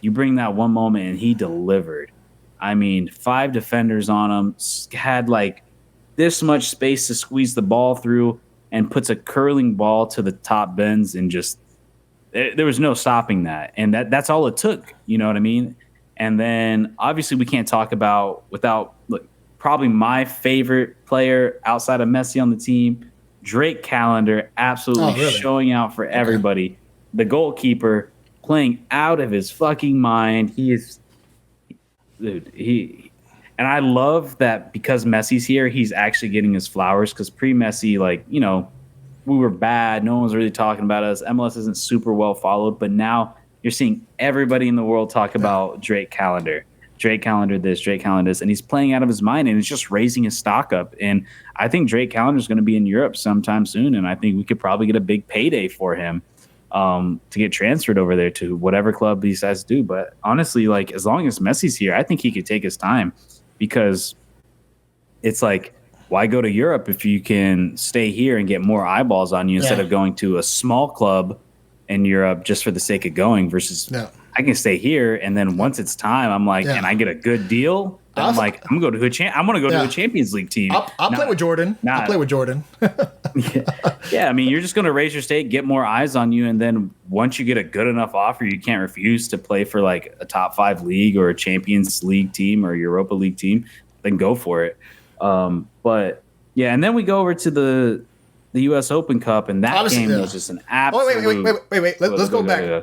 You bring that one moment and he delivered. I mean, 5 defenders on him, had like this much space to squeeze the ball through, and puts a curling ball to the top bins, and just there was no stopping that. And that's all it took. You know what I mean? And then obviously we can't talk about probably my favorite player outside of Messi on the team, Drake Callender, absolutely showing out for everybody. The goalkeeper playing out of his fucking mind. And I love that because Messi's here, he's actually getting his flowers, because pre-Messi, we were bad. No one was really talking about us. MLS isn't super well followed, but now you're seeing everybody in the world talk about Drake Callender. Drake Callender this, Drake Callender this, and he's playing out of his mind, and it's just raising his stock up. And I think Drake Callender is going to be in Europe sometime soon, and I think we could probably get a big payday for him to get transferred over there to whatever club he decides to do. But honestly, as long as Messi's here, I think he could take his time, because it's like, why go to Europe if you can stay here and get more eyeballs on you instead of going to a small club in Europe just for the sake of going versus I can stay here, and then once it's time, I'm like, and I get a good deal. I'm like, I'm going to go to a Champions League team. I'll play with Jordan. I'll play with Jordan. I mean, you're just going to raise your stake, get more eyes on you, and then once you get a good enough offer, you can't refuse to play for a top 5 league or a Champions League team or a Europa League team. Then go for it. But yeah, and then we go over to the U.S. Open Cup, and that game was just an absolute. Wait. Let's go back.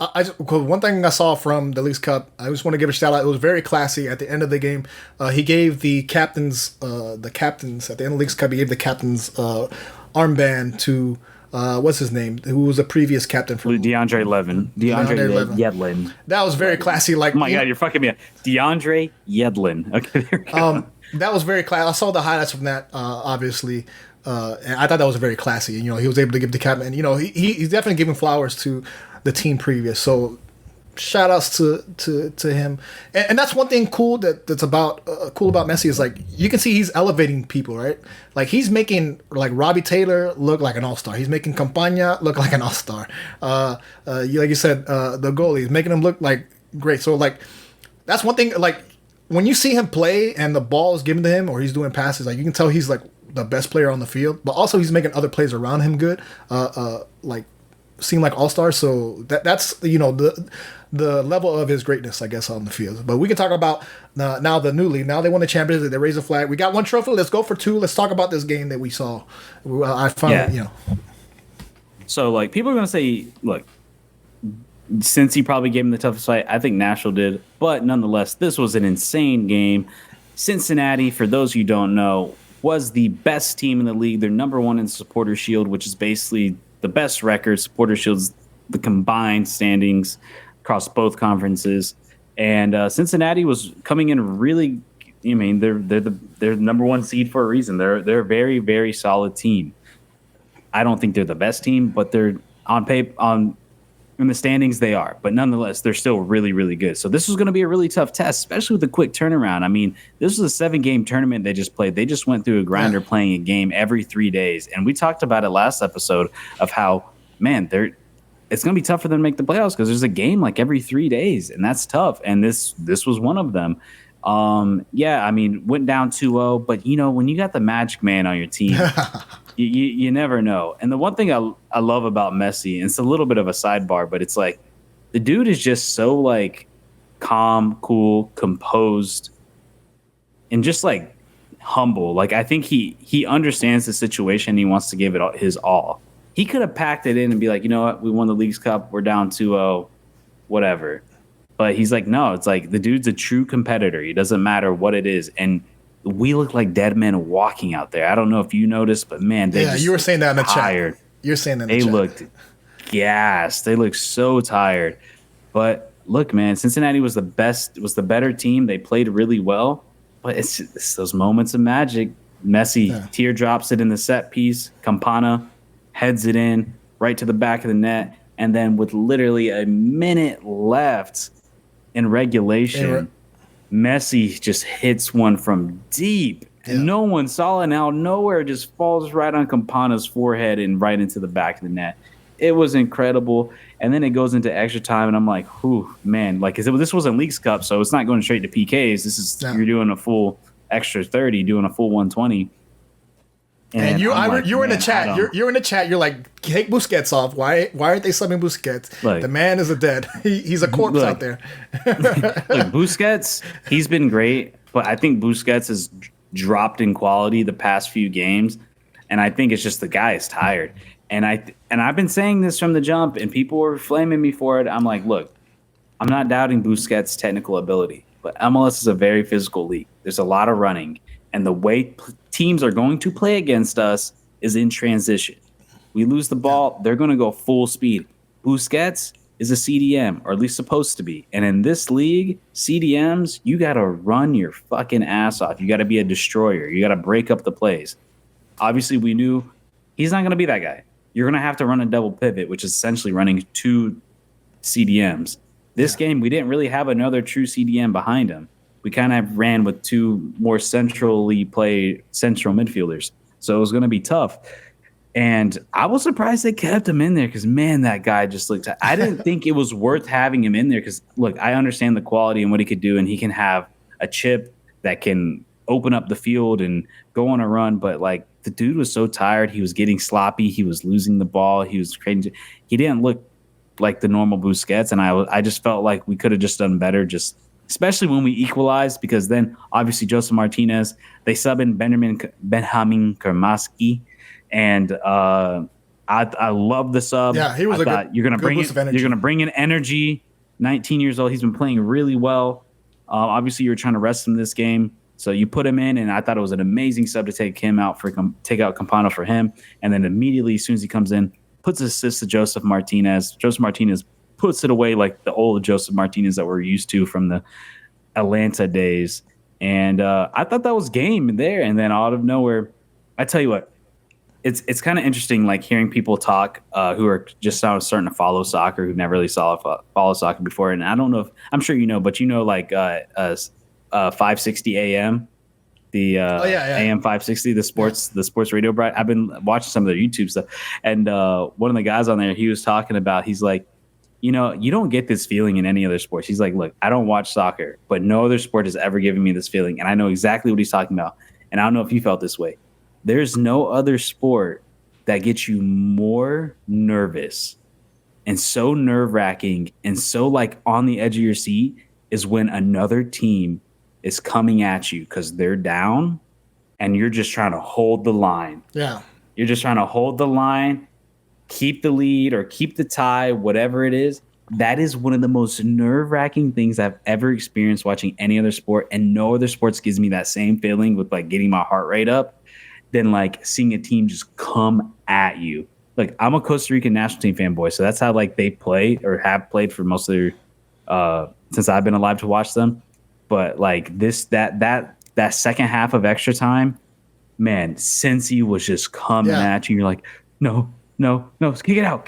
One thing I saw from the Leagues Cup, I just want to give a shout out. It was very classy at the end of the game. He gave the captains at the end of the Leagues Cup. He gave the captains armband to what's his name? Who was a previous captain for DeAndre Yedlin. That was very classy. Like, oh my God, you're fucking me up. DeAndre Yedlin. Okay, there we go. That was very classy. I saw the highlights from that, obviously. And I thought that was very classy. And, he was able to give the captain. And, he's definitely giving flowers to the team previous. So shout outs to him. And that's one thing cool that's about Messi is you can see he's elevating people, right? He's making Robbie Taylor look like an all-star. He's making Campagna look like an all-star. Like you said, the goalie is making him look great. So that's one thing. When you see him play and the ball is given to him or he's doing passes, you can tell he's the best player on the field, but also he's making other players around him good, seem like all-stars. So that's the level of his greatness, I guess, on the field. But we can talk about now the new league. Now they won the championship. They raised the flag. We got 1 trophy. Let's go for 2. Let's talk about this game that we saw. I found So people are going to say, look, since he probably gave him the toughest fight, I think Nashville did. But nonetheless, this was an insane game. Cincinnati, for those who don't know, was the best team in the league. They're number 1 in Supporter Shield, which is basically the best record. Supporter Shield's the combined standings across both conferences. And Cincinnati was coming in really I mean, they're the number one seed for a reason. They're a very, very solid team. I don't think they're the best team, but they're on paper in the standings they are. But nonetheless, they're still really, really good. So this was going to be a really tough test, especially with the quick turnaround. I mean, this was a 7-game tournament they just played. They just went through a grinder playing a game every 3 days. And we talked about it last episode of how, man, it's going to be tough for them to make the playoffs because there's a game like every 3 days, and that's tough. And this was one of them. I mean, went down 2-0, but when you got the magic man on your team, you never know. And the one thing I love about Messi, and it's a little bit of a sidebar, but it's like the dude is just so like calm, cool, composed, and just like humble. Like I think he understands the situation. He wants to give it his all. He could have packed it in and be like, you know what, we won the Leagues Cup, we're down 2-0, whatever. But he's like, no, it's like the dude's a true competitor. It doesn't matter what it is. And we look like dead men walking out there. I don't know if you noticed, but man, you were saying that in the tired. Chat. You're saying that in the chat. They looked gassed. They looked so tired. But look, man, Cincinnati was the better team. They played really well. But it's those moments of magic. Messi teardrops it in the set piece. Campana heads it in right to the back of the net. And then with literally a minute left in regulation, Messi just hits one from deep. And no one saw it. Now nowhere, just falls right on Campana's forehead and right into the back of the net. It was incredible. And then it goes into extra time, and I'm like, whew, man. Like, this wasn't Leagues Cup, so it's not going straight to PKs. This is you're doing a full extra 30, doing a full 120. And you were in the chat. You're in the chat. You're like, take Busquets off. Why aren't they subbing Busquets? Look, the man is a dead. He's a corpse out there. Look, Busquets, he's been great, but I think Busquets has dropped in quality the past few games, and I think it's just the guy is tired. And I've been saying this from the jump, and people were flaming me for it. I'm like, look, I'm not doubting Busquets' technical ability, but MLS is a very physical league. There's a lot of running. And the way teams are going to play against us is in transition. We lose the ball, they're going to go full speed. Busquets is a CDM, or at least supposed to be. And in this league, CDMs, you got to run your fucking ass off. You got to be a destroyer. You got to break up the plays. Obviously, we knew he's not going to be that guy. You're going to have to run a double pivot, which is essentially running 2 CDMs. This game, we didn't really have another true CDM behind him. We kind of ran with 2 more centrally played central midfielders. So it was going to be tough. And I was surprised they kept him in there because, man, that guy just looked – I didn't think it was worth having him in there because, look, I understand the quality and what he could do, and he can have a chip that can open up the field and go on a run. But, like, the dude was so tired. He was getting sloppy. He was losing the ball. He was creating – he didn't look like the normal Busquets, and I just felt like we could have just done better just – especially when we equalized, because then obviously Joseph Martinez, they sub in Benjamin Kermaski, and I love the sub. Yeah, he was you're gonna bring in energy. 19 years old, he's been playing really well. Obviously, you're trying to rest him this game, so you put him in, and I thought it was an amazing sub to take out Campana for him, and then immediately as soon as he comes in, puts assist to Joseph Martinez. Joseph Martinez puts it away like the old Joseph Martinez that we're used to from the Atlanta days. And I thought that was game there. And then out of nowhere, I tell you what, it's kind of interesting, like hearing people talk who are just now starting to follow soccer, who've never really follow soccer before. And I don't know if I'm sure you know, but like 560 AM, the AM 560, the sports radio bright. I've been watching some of their YouTube stuff, and one of the guys on there, he was talking about, he's like, you don't get this feeling in any other sports. He's like, look, I don't watch soccer, but no other sport has ever given me this feeling. And I know exactly what he's talking about. And I don't know if you felt this way. There's no other sport that gets you more nervous and so nerve-wracking and so like on the edge of your seat is when another team is coming at you because they're down and you're just trying to hold the line. Yeah. You're just trying to hold the line, keep the lead or keep the tie, whatever it is. That is one of the most nerve-wracking things I've ever experienced watching any other sport, and no other sports gives me that same feeling with like getting my heart rate up than like seeing a team just come at you. Like, I'm a Costa Rican national team fanboy, so that's how like they play or have played for most of their since I've been alive to watch them. But like that that second half of extra time, man, Cincy was just coming at you. You're like, no, kick it out.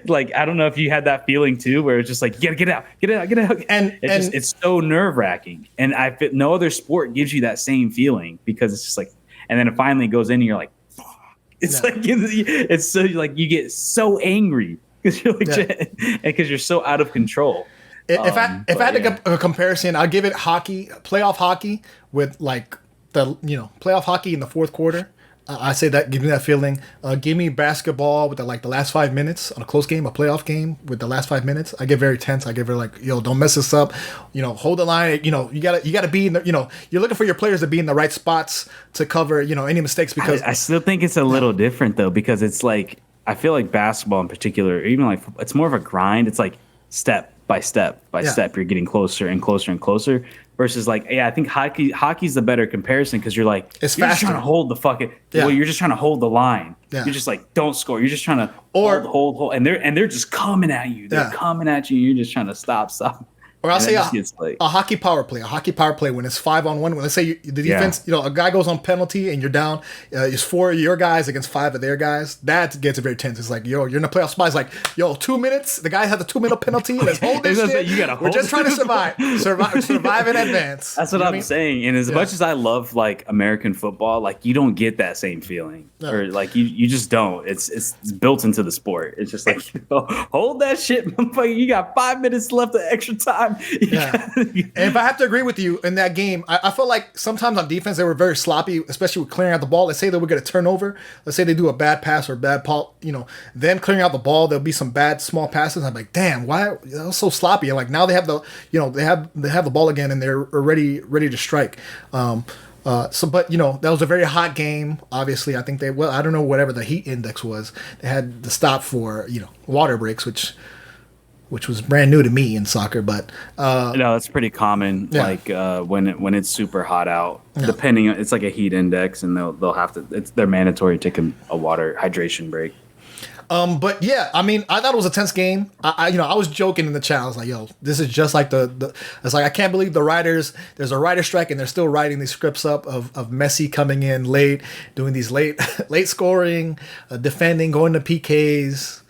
Like, I don't know if you had that feeling too, where it's just like, get it out. And it's so nerve wracking. And no other sport gives you that same feeling, because it's just like, and then it finally goes in and you're like, fuck. It's like, it's so like, you get so angry because you're like, because you're so out of control. If I had to give a comparison, I'll give it playoff hockey with like playoff hockey in the fourth quarter. I say that, give me that feeling. Give me basketball with the last 5 minutes on a close game, a playoff game with the last 5 minutes. I get very tense. I get very like, don't mess this up. Hold the line. You gotta be in the, you're looking for your players to be in the right spots to cover, any mistakes, because I still think it's a little different though, because it's like, I feel like basketball in particular, even like, it's more of a grind. It's like step by step, you're getting closer and closer and closer. Versus like, I think hockey's the better comparison, because you're like, it's you're faster. Just trying to hold the fucking, well, you're just trying to hold the line. Yeah. You're just like, don't score. You're just trying to hold, and they're just coming at you. They're coming at you. You're just trying to stop. Or I'll say a hockey power play. A hockey power play when it's 5-on-1. When let's say the defense, a guy goes on penalty and you're down. It's 4 of your guys against 5 of their guys. That gets very tense. It's like, you're in a playoff spot. It's like, 2 minutes. The guy has a 2-minute penalty. Let's hold this shit. We're just trying to survive in advance. That's what I'm saying. And as much as I love like American football, like you don't get that same feeling, or like you just don't. It's built into the sport. It's just like, hold that shit, motherfucker. You got 5 minutes left of extra time. And if I have to agree with you in that game, I felt like sometimes on defense they were very sloppy, especially with clearing out the ball. Let's say they would get a turnover. Let's say they do a bad pass or bad ball, them clearing out the ball, there'll be some bad small passes. I'm like, damn, why that was so sloppy? And like now they have the they have the ball again and they're ready to strike. But that was a very hot game. Obviously, I think I don't know whatever the heat index was. They had to stop for water breaks, which was brand new to me in soccer, but no, that's pretty common. Like when it's super hot out, depending on, it's like a heat index, and they'll have to. They're mandatory to take a water hydration break. But yeah, I mean, I thought it was a tense game. I was joking in the chat. I was like, this is just like it's like, I can't believe the writers. There's a writer strike, and they're still writing these scripts up of Messi coming in late, doing these late scoring, defending, going to PKs,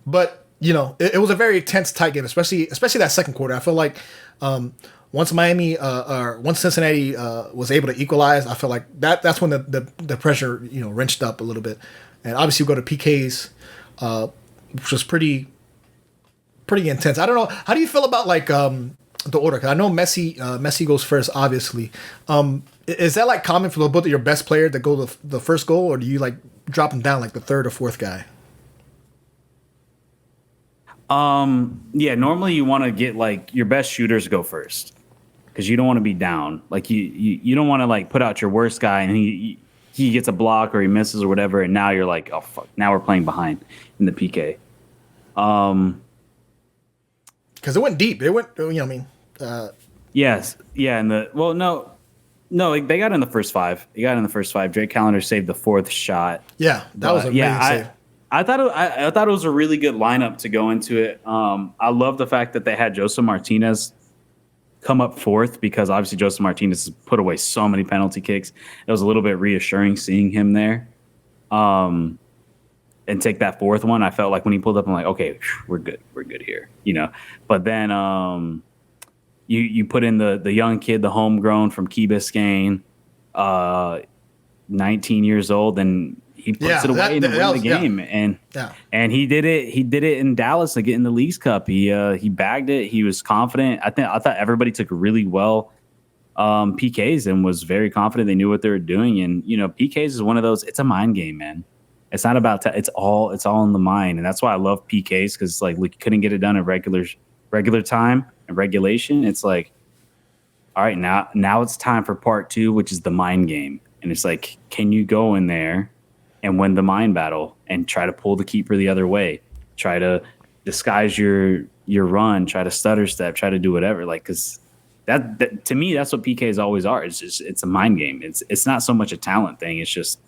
but. It was a very tense, tight game, especially that second quarter. I feel like once Cincinnati was able to equalize, I feel like that's when the pressure wrenched up a little bit, and obviously we go to PKs, which was pretty intense. I don't know, how do you feel about like the order? Because I know Messi goes first, obviously. Is that like common for both of your best player to go the first goal, or do you like drop them down like the third or fourth guy? Normally you want to get like your best shooters go first, because you don't want to be down. Like you don't want to like put out your worst guy and he gets a block or he misses or whatever, and now you're like, oh fuck, now we're playing behind in the PK. Because it went deep. It went, yes, yeah, no, they got in the first 5. He got in the first 5. Drake Callender saved the 4th shot. Yeah, that was amazing save. I thought it was a really good lineup to go into it. I love the fact that they had Joseph Martinez come up 4th, because obviously Joseph Martinez has put away so many penalty kicks. It was a little bit reassuring seeing him there, and take that 4th one. I felt like when he pulled up, I'm like, okay, we're good here, But then you put in the young kid, the homegrown from Key Biscayne, 19 years old, and he puts it away to win the game, and he did it. He did it in Dallas to get in the Leagues Cup. He bagged it. He was confident. I thought everybody took really well PKs and was very confident. They knew what they were doing, and PKs is one of those. It's a mind game, man. It's not about it's all in the mind, and that's why I love PKs, because like we couldn't get it done at regular time and regulation. It's like, all right, now it's time for part 2, which is the mind game, and it's like, can you go in there and win the mind battle and try to pull the keeper the other way, try to disguise your run, try to stutter step, try to do whatever. Like, because that to me, that's what PKs always are. It's a mind game. It's not so much a talent thing. It's just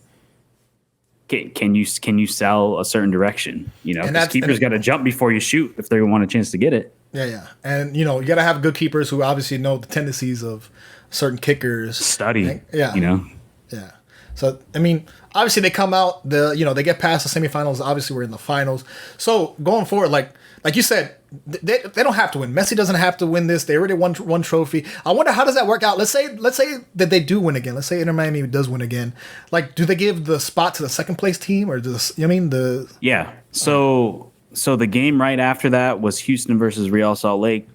can you sell a certain direction? You know, because keepers got to jump before you shoot if they want a chance to get it. Yeah. And, you got to have good keepers who obviously know the tendencies of certain kickers. Study. Yeah. Yeah. So, I mean, obviously they come out, they get past the semifinals. Obviously we're in the finals. So going forward, like you said, they don't have to win. Messi doesn't have to win this. They already won one trophy. I wonder, how does that work out? Let's say that they do win again. Let's say Inter Miami does win again. Like, do they give the spot to the second place team, or Yeah. So the game right after that was Houston versus Real Salt Lake.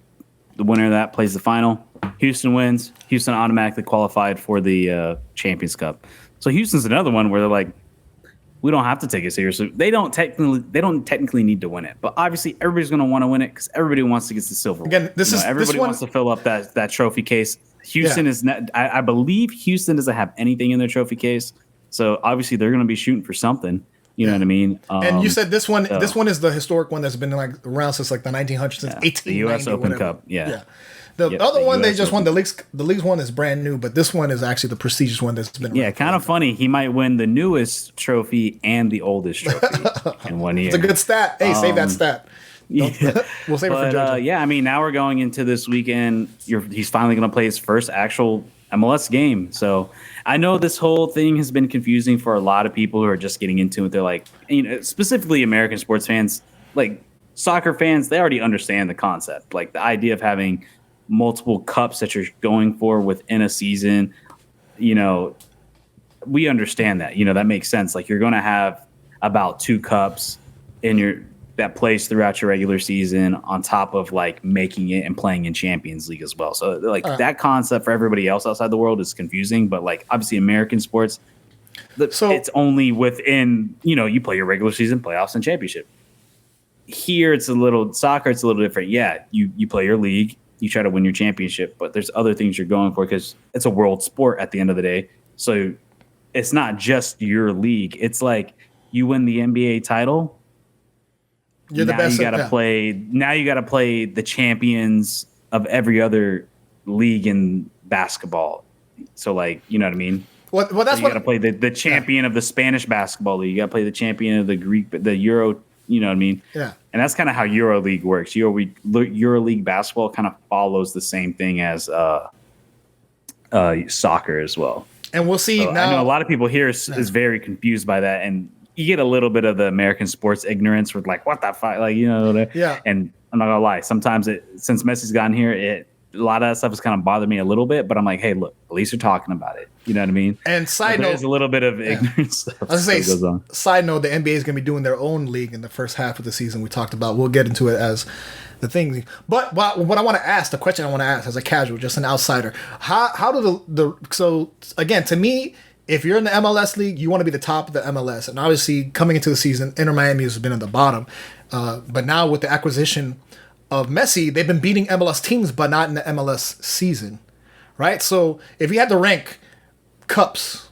The winner of that plays the final. Houston wins. Houston automatically qualified for the Champions Cup. So Houston's another one where they're like, we don't have to take it seriously. They don't technically need to win it, but obviously everybody's going to want to win it because everybody wants to get the silver. Again, everybody wants to fill up that trophy case. Houston is not. I believe Houston doesn't have anything in their trophy case, so obviously they're going to be shooting for something. You know what I mean? And you said this one is the historic one that's been around since like the 1900s, since 1890. The U.S. Open whatever. Cup. Yeah. The other one they just won, the league's one is brand new, but this one is actually the prestigious one that's been. Yeah, kind of funny. He might win the newest trophy and the oldest trophy in 1 year. It's a good stat. Hey, save that stat. Yeah. We'll save it for judging. I mean, now we're going into this weekend. He's finally going to play his first actual MLS game. So I know this whole thing has been confusing for a lot of people who are just getting into it. They're like, specifically American sports fans, like soccer fans, they already understand the concept. Like the idea of having multiple cups that you're going for within a season, we understand that. That makes sense. Like you're going to have about 2 cups that plays throughout your regular season on top of like making it and playing in Champions League as well. So like that concept for everybody else outside the world is confusing, but like obviously American sports, it's only within, you play your regular season, playoffs, and championship. Here it's a little different. Yeah, you play your league, you try to win your championship, but there's other things you're going for because it's a world sport at the end of the day. So it's not just your league. It's like you win the NBA title. You're the best. You got to play. Now you got to play the champions of every other league in basketball. So like, you know what I mean? Well, that's you got to play the champion of the Spanish basketball league. You got to play the champion of the Greek, the Euro. You know what I mean? Yeah. And that's kind of how EuroLeague works. EuroLeague basketball kind of follows the same thing as soccer as well. And we'll see. Now, I know a lot of people here is very confused by that, and you get a little bit of the American sports ignorance with like, what the fuck, like Yeah. And I'm not gonna lie, sometimes since Messi's gotten here, a lot of that stuff has kind of bothered me a little bit. But I'm like, hey, look, at least you're talking about it. You know what I mean? And side note, there's a little bit of ignorance stuff. I was gonna say, side note, the NBA is gonna be doing their own league in the first half of the season. We talked about. We'll get into it as the thing. But what I want to ask, the question I want to ask as a casual, just an outsider, how do so again, to me, if you're in the MLS league, you want to be the top of the MLS. And obviously, coming into the season, Inter Miami has been at the bottom. But now with the acquisition of Messi, they've been beating MLS teams, but not in the MLS season, right? So if you had to rank cups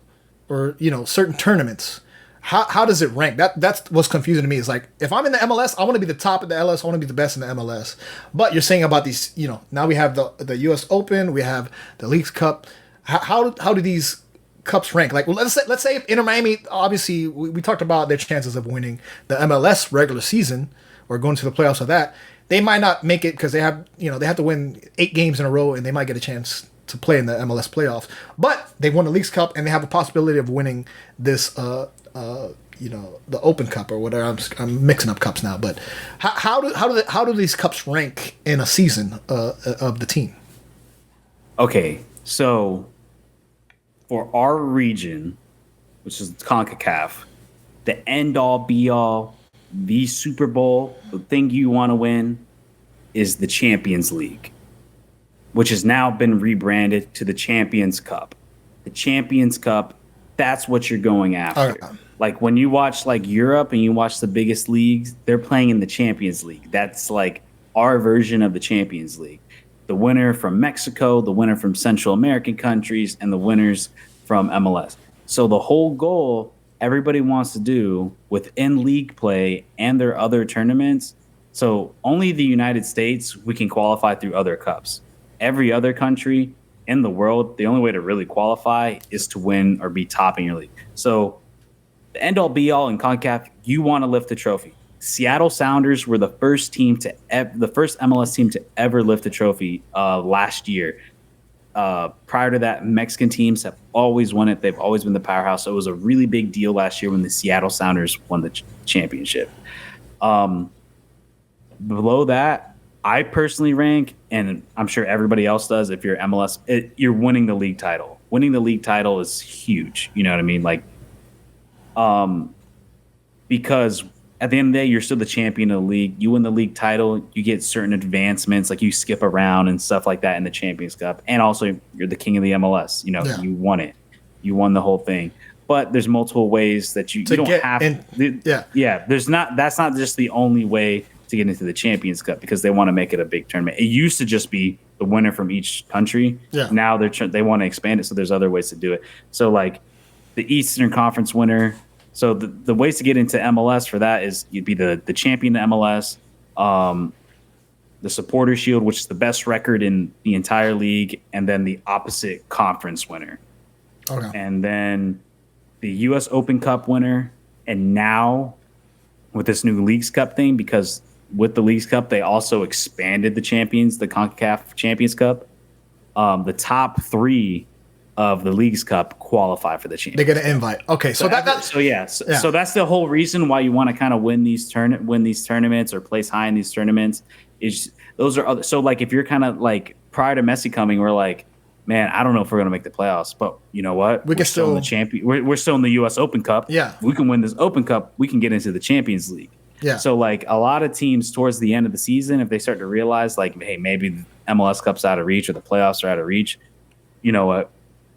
or certain tournaments, how does it rank? That's what's confusing to me. Is like, if I'm in the MLS, I want to be the top of the MLS. I want to be the best in the MLS. But you're saying about these, now we have the U.S. Open, we have the Leagues Cup. How do these cups rank? Like, let's say if Inter Miami, obviously we talked about their chances of winning the MLS regular season or going to the playoffs of that. They might not make it because they have to win 8 games in a row and they might get a chance to play in the MLS playoffs. But they won the Leagues Cup and they have a possibility of winning this the Open Cup or whatever. I'm mixing up cups now. But how do these cups rank in a season of the team? Okay, so for our region, which is CONCACAF, the end-all, be-all, the Super Bowl, the thing you want to win is the Champions League, which has now been rebranded to the Champions Cup. The Champions Cup, that's what you're going after. Okay. Like when you watch like Europe and you watch the biggest leagues, they're playing in the Champions League. That's like our version of the Champions League. The winner from Mexico, the winner from Central American countries, and the winners from MLS. So the whole goal everybody wants to do within league play and their other tournaments. So only the United States, we can qualify through other cups. Every other country in the world, the only way to really qualify is to win or be top in your league. So the end all be all in CONCACAF, you want to lift the trophy. Seattle Sounders were the first MLS team to ever lift the trophy last year. Prior to that, Mexican teams have always won it. They've always been the powerhouse. So it was a really big deal last year when the Seattle Sounders won the championship. Below that, I personally rank, and I'm sure everybody else does, if you're MLS, you're winning the league title. Winning the league title is huge. You know what I mean? Like, because at the end of the day, you're still the champion of the league. You win the league title, you get certain advancements, like you skip around and stuff like that in the Champions Cup. And also, you're the king of the MLS. You know, You won it. You won the whole thing. But there's multiple ways that you don't have. That's not just the only way to get into the Champions Cup, because they want to make it a big tournament. It used to just be the winner from each country. Yeah. Now they want to expand it, so there's other ways to do it. So like the Eastern Conference winner. So the ways to get into MLS for that is you'd be the champion of MLS, the Supporter Shield, which is the best record in the entire league, and then the opposite conference winner. Okay. And then the U.S. Open Cup winner, and now with this new Leagues Cup thing, because with the Leagues Cup, they also expanded the CONCACAF Champions Cup. The top 3 of the Leagues Cup qualify for the Champions. They get an invite. Okay, so that's the whole reason why you want to kind of win these tournaments or place high in these tournaments. Is those are other, so like if you're kind of like prior to Messi coming, we're like, man, I don't know if we're gonna make the playoffs, but you know what? We're still in the champion. We're still in the U.S. Open Cup. Yeah, we can win this Open Cup. We can get into the Champions League. Yeah. So like a lot of teams towards the end of the season, if they start to realize like, hey, maybe the MLS Cup's out of reach or the playoffs are out of reach, you know what?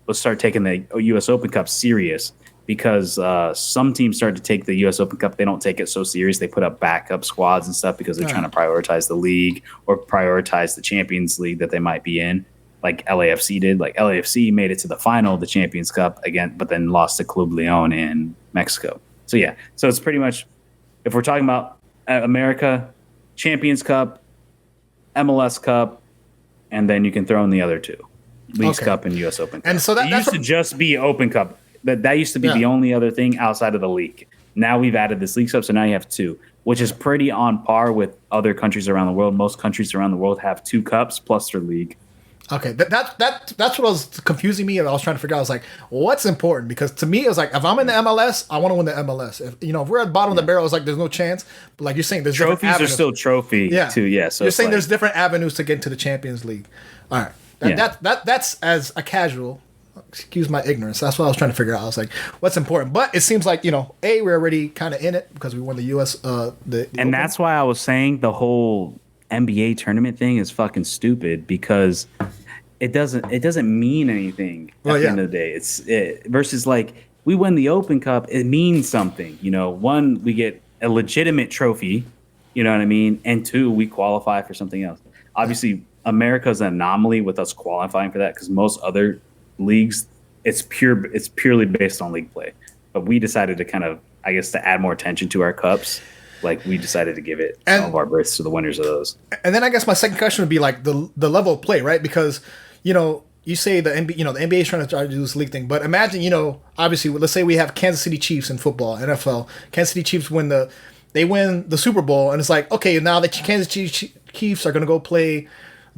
Let's start taking the U.S. Open Cup serious, because some teams start to take the U.S. Open Cup. They don't take it so serious. They put up backup squads and stuff because they're trying to prioritize the league or prioritize the Champions League that they might be in, like LAFC did. Like LAFC made it to the final of the Champions Cup again, but then lost to Club Leon in Mexico. So yeah, so it's pretty much, if we're talking about America, Champions Cup, MLS Cup, and then you can throw in the other 2. Leagues Cup and U.S. Open Cup. And so that used to just be Open Cup. That used to be the only other thing outside of the league. Now we've added this Leagues Cup, so now you have 2, which is pretty on par with other countries around the world. Most countries around the world have 2 cups plus their league. Okay, that's what was confusing me, and I was trying to figure out. I was like, what's important? Because to me, it was like, if I'm in the MLS, I want to win the MLS. If we're at the bottom of the barrel, it's like there's no chance. But like you're saying, there's trophies are still trophy too. Yeah, so you're saying there's different avenues to get into the Champions League. All right. That's as a casual, excuse my ignorance. That's what I was trying to figure out. I was like, what's important? But it seems like, we're already kind of in it because we won the U.S. And Open. That's why I was saying the whole NBA tournament thing is fucking stupid, because it doesn't mean anything at the end of the day. Versus like we win the Open Cup, it means something. One, we get a legitimate trophy, you know what I mean? And 2, we qualify for something else. Obviously, America's an anomaly with us qualifying for that, because most other leagues, it's purely based on league play. But we decided to kind of, I guess, to add more attention to our cups, like we decided to give it some of our berths to the winners of those. And then I guess my second question would be like the level of play, right? Because you say the NBA, the NBA is trying to do this league thing, but imagine, obviously, let's say we have Kansas City Chiefs in football, NFL. Kansas City Chiefs win the Super Bowl, and it's like, okay, now the Kansas City Chiefs are going to go play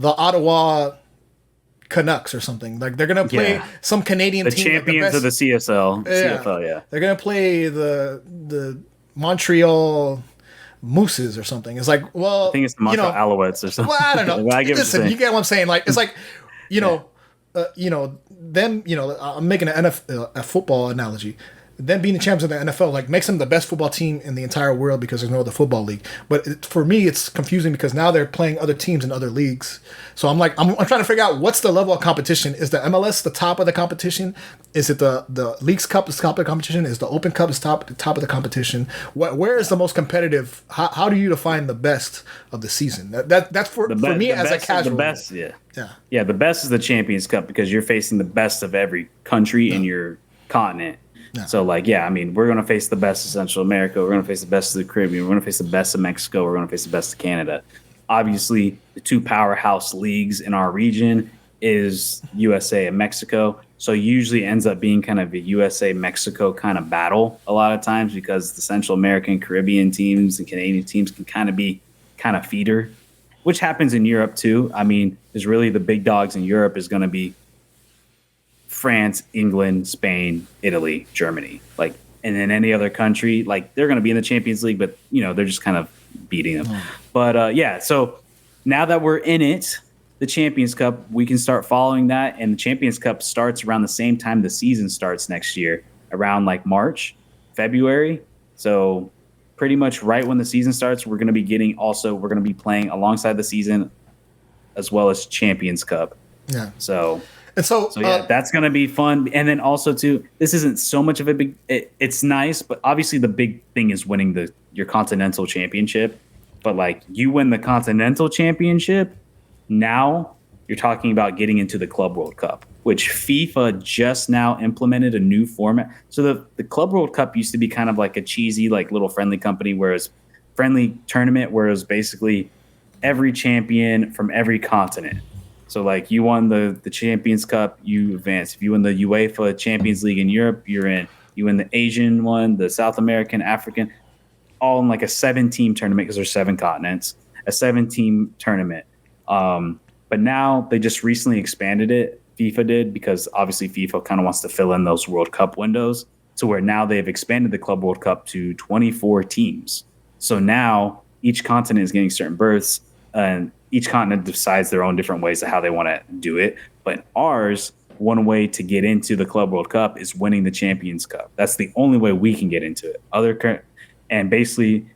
the Ottawa Canucks or something. Like they're gonna play some Canadian the team, champions of the CFL. They're gonna play the Montreal Mooses or something. It's like, well, I think it's the Montreal Alouettes or something. Well, I don't know. Listen, you get what I'm saying. Like it's like, them. I'm making a football analogy. Them being the champions of the NFL like makes them the best football team in the entire world, because there's no other football league. But for me, it's confusing because now they're playing other teams in other leagues. So I'm trying to figure out what's the level of competition. Is the MLS the top of the competition? Is it the Leagues Cup the top of the competition? Is the Open Cup the top of the competition? Where is the most competitive? How do you define the best of the season? That's for me as a casual. The best, yeah. The best is the Champions Cup, because you're facing the best of every country in your continent. Yeah. So, we're going to face the best of Central America. We're going to face the best of the Caribbean. We're going to face the best of Mexico. We're going to face the best of Canada. Obviously, the 2 powerhouse leagues in our region is USA and Mexico. So usually ends up being kind of a USA Mexico kind of battle a lot of times because the Central American, Caribbean teams and Canadian teams can kind of be kind of feeder, which happens in Europe too. I mean, there's really the big dogs in Europe is going to be France, England, Spain, Italy, Germany. Like, and then any other country, like they're going to be in the Champions League, but they're just kind of beating them. But so now that we're in it, the Champions Cup, we can start following that. And the Champions Cup starts around the same time the season starts next year, around like March, February. So pretty much right when the season starts, we're going to be playing alongside the season as well as Champions Cup. Yeah. So that's going to be fun. And then also too, this isn't so much of a big, it's nice, but obviously the big thing is winning your continental championship. But like you win the continental championship, now you're talking about getting into the Club World Cup, which FIFA just now implemented a new format. So the Club World Cup used to be kind of like a cheesy, like little friendly tournament, where it was basically every champion from every continent. So like you won the Champions Cup, you advance. If you win the UEFA Champions League in Europe, you're in. You win the Asian one, the South American, African, all in like a 7-team tournament because there's 7 continents, a 7-team tournament. But now they just recently expanded it. FIFA did, because obviously FIFA kind of wants to fill in those World Cup windows, to where now they've expanded the Club World Cup to 24 teams. So now each continent is getting certain berths, and each continent decides their own different ways of how they want to do it. But ours, one way to get into the Club World Cup is winning the Champions Cup. That's the only way we can get into it. And basically,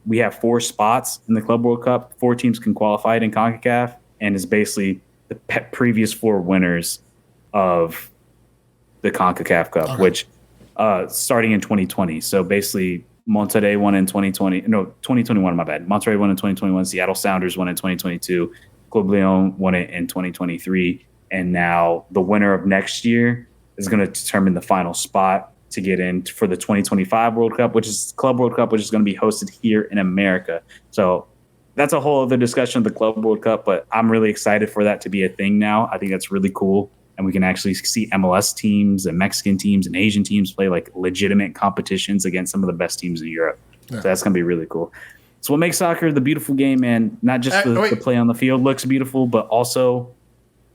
we have 4 spots in the Club World Cup. 4 teams can qualify it in CONCACAF, and is basically the previous 4 winners of the CONCACAF Cup, which starting in 2020. So basically, Monterrey won in 2021, my bad. Monterrey won in 2021. Seattle Sounders won in 2022. Club Leon won it in 2023. And now the winner of next year is going to determine the final spot to get in for the 2025 World Cup, which is Club World Cup, which is going to be hosted here in America. So that's a whole other discussion of the Club World Cup, but I'm really excited for that to be a thing now. I think that's really cool. And we can actually see MLS teams and Mexican teams and Asian teams play like legitimate competitions against some of the best teams in Europe. Yeah. So that's going to be really cool. It's what makes soccer the beautiful game, man. Not just the play on the field looks beautiful, but also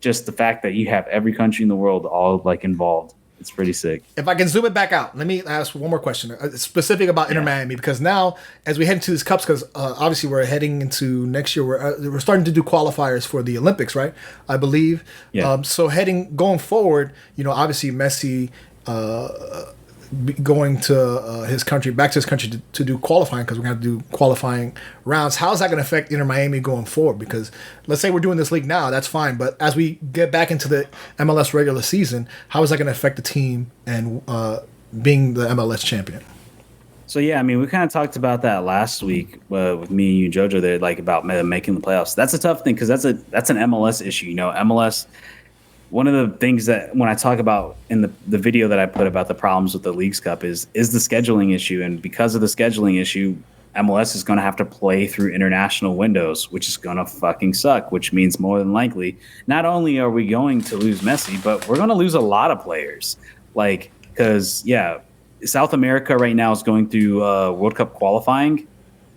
just the fact that you have every country in the world all like involved. It's pretty sick. If I can zoom it back out, let me ask one more question specific about Inter Miami, because now as we head into these cups, because obviously we're heading into next year, we're starting to do qualifiers for the Olympics, right? I believe. Yeah. So going forward, obviously Messi going to his country, back to his country to do qualifying, because we're going to do qualifying rounds. How is that going to affect Inter Miami going forward? Because let's say we're doing this league now, that's fine. But as we get back into the MLS regular season, how is that going to affect the team and being the MLS champion? So, yeah, I mean, we kind of talked about that last week with me and you, Jojo, there, like about making the playoffs. That's a tough thing, because that's an MLS issue. MLS. One of the things that when I talk about in the video that I put about the problems with the Leagues Cup is the scheduling issue. And because of the scheduling issue, MLS is going to have to play through international windows, which is going to fucking suck, which means more than likely, not only are we going to lose Messi, but we're going to lose a lot of players. Like, because, South America right now is going through World Cup qualifying.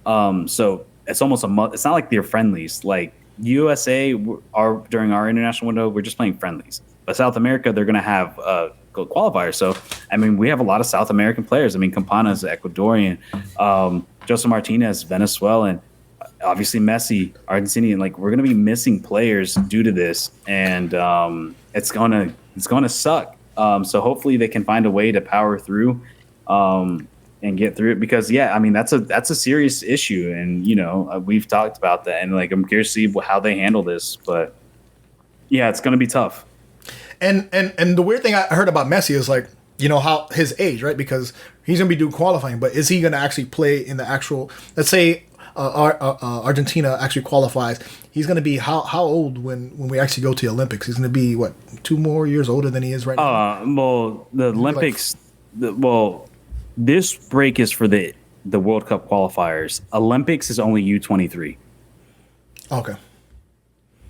So it's almost a month. It's not like they're friendlies. Like, USA are during our international window, we're just playing friendlies. But South America, they're going to have qualifiers. So, I mean, we have a lot of South American players. I mean, Campana is Ecuadorian, José Martinez, Venezuelan, obviously Messi, Argentinian. Like, we're going to be missing players due to this, and it's going to suck. So hopefully they can find a way to power through. And get through it, because that's a serious issue, and we've talked about that, and like I'm curious to see how they handle this, but it's going to be tough. And the weird thing I heard about Messi is like how his age, right? Because he's going to be doing qualifying, but is he going to actually play in the actual? Let's say Argentina actually qualifies. He's going to be how old when we actually go to the Olympics? He's going to be 2 more years older than he is right now. Well, the Olympics, this break is for the World Cup qualifiers. Olympics is only U23. Okay.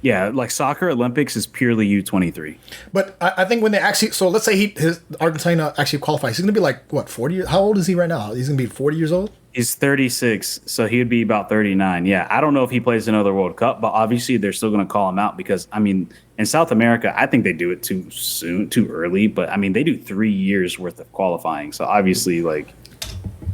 Yeah, like soccer Olympics is purely U23. But I think when they actually, so let's say his Argentina actually qualifies, he's gonna be like what 40? How old is he right now? He's gonna be 40 years old. He's 36, so he would be about 39. Yeah, I don't know if he plays another World Cup, but obviously they're still going to call him out because, I mean, in South America, I think they do it too soon, too early. But I mean, they do 3 years worth of qualifying. So obviously, like,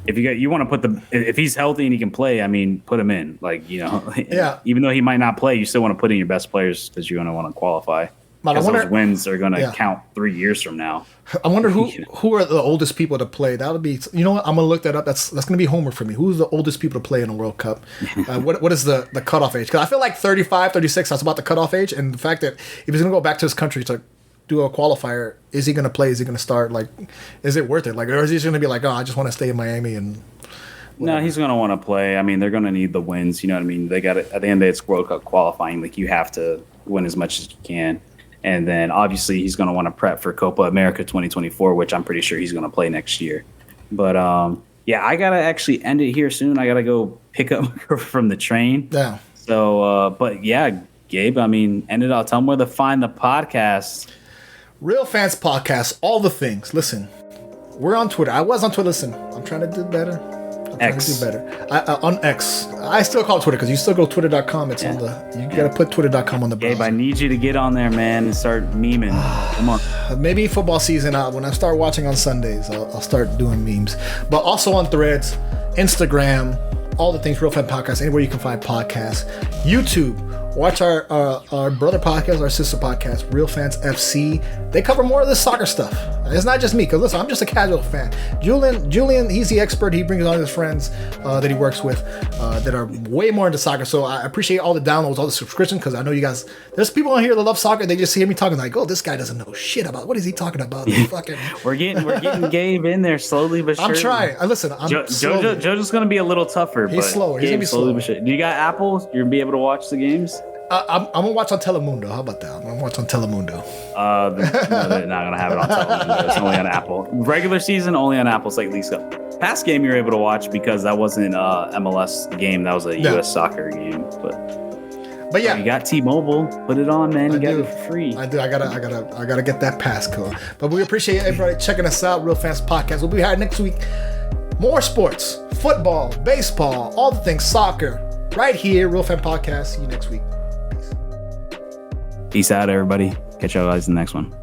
if you want to put if he's healthy and he can play, I mean, put him in. Like, you know, yeah. Even though he might not play, you still want to put in your best players because you're going to want to qualify. Because those wins are going to count 3 years from now. I wonder who are the oldest people to play. That would be, you know what? I'm gonna look that up. That's gonna be homework for me. Who's the oldest people to play in a World Cup? What is the cutoff age? Because I feel like 35, 36. That's about the cutoff age. And the fact that if he's gonna go back to his country to do a qualifier, is he gonna play? Is he gonna start? Like, is it worth it? Like, or is he just gonna be like, oh, I just want to stay in Miami and. Whatever. No, he's going to want to play. I mean, they're going to need the wins. You know what I mean? They got it at the end of the day, it's World Cup qualifying. Like, you have to win as much as you can. And then obviously he's going to want to prep for Copa America 2024, which I'm pretty sure he's going to play next year. But yeah, I got to actually end it here soon. I got to go pick up my girl from the train. Yeah. So, but yeah, Gabe, I mean, end it all. Tell them where to find the podcast. Real Fans Podcast, all the things. Listen, we're on Twitter. I was on Twitter. Listen, I'm trying to do better. X. Do better. On X. I still call it Twitter because you still go to twitter.com. It's on the. You got to put twitter.com on the browser. Gabe, I need you to get on there, man, and start memeing. Come on. Maybe football season, when I start watching on Sundays, I'll start doing memes. But also on Threads, Instagram, all the things, Real Fan Podcast, anywhere you can find podcasts. YouTube. Watch our brother podcast, our sister podcast, Real Fans FC. They cover more of this soccer stuff. It's not just me, because listen, I'm just a casual fan. Julian, he's the expert. He brings on his friends that he works with that are way more into soccer. So I appreciate all the downloads, all the subscriptions, because I know you guys, there's people on here that love soccer. They just hear me talking like, oh, this guy doesn't know shit about, what is he talking about? Fucking. We're getting Gabe in there slowly but surely. I'm trying. Listen, Jojo's going to be a little tougher. He's slower. He's going to be slower. Do you got Apple? You're going to be able to watch the games? I'm gonna watch on Telemundo. How about that? I'm gonna watch on Telemundo. No, they're not gonna have it on Telemundo. It's only on Apple. Regular season only on Apple. It's like League Cup. Past game you're able to watch because that wasn't MLS game. That was a US soccer game. But yeah, you got T-Mobile. Put it on, man. You got it for free. I do. I gotta get that passcode. But we appreciate everybody checking us out. Real Fans Podcast. We'll be here next week. More sports, football, baseball, all the things, soccer. Right here, Real Fan Podcast. See you next week. Peace out, everybody. Catch you guys in the next one.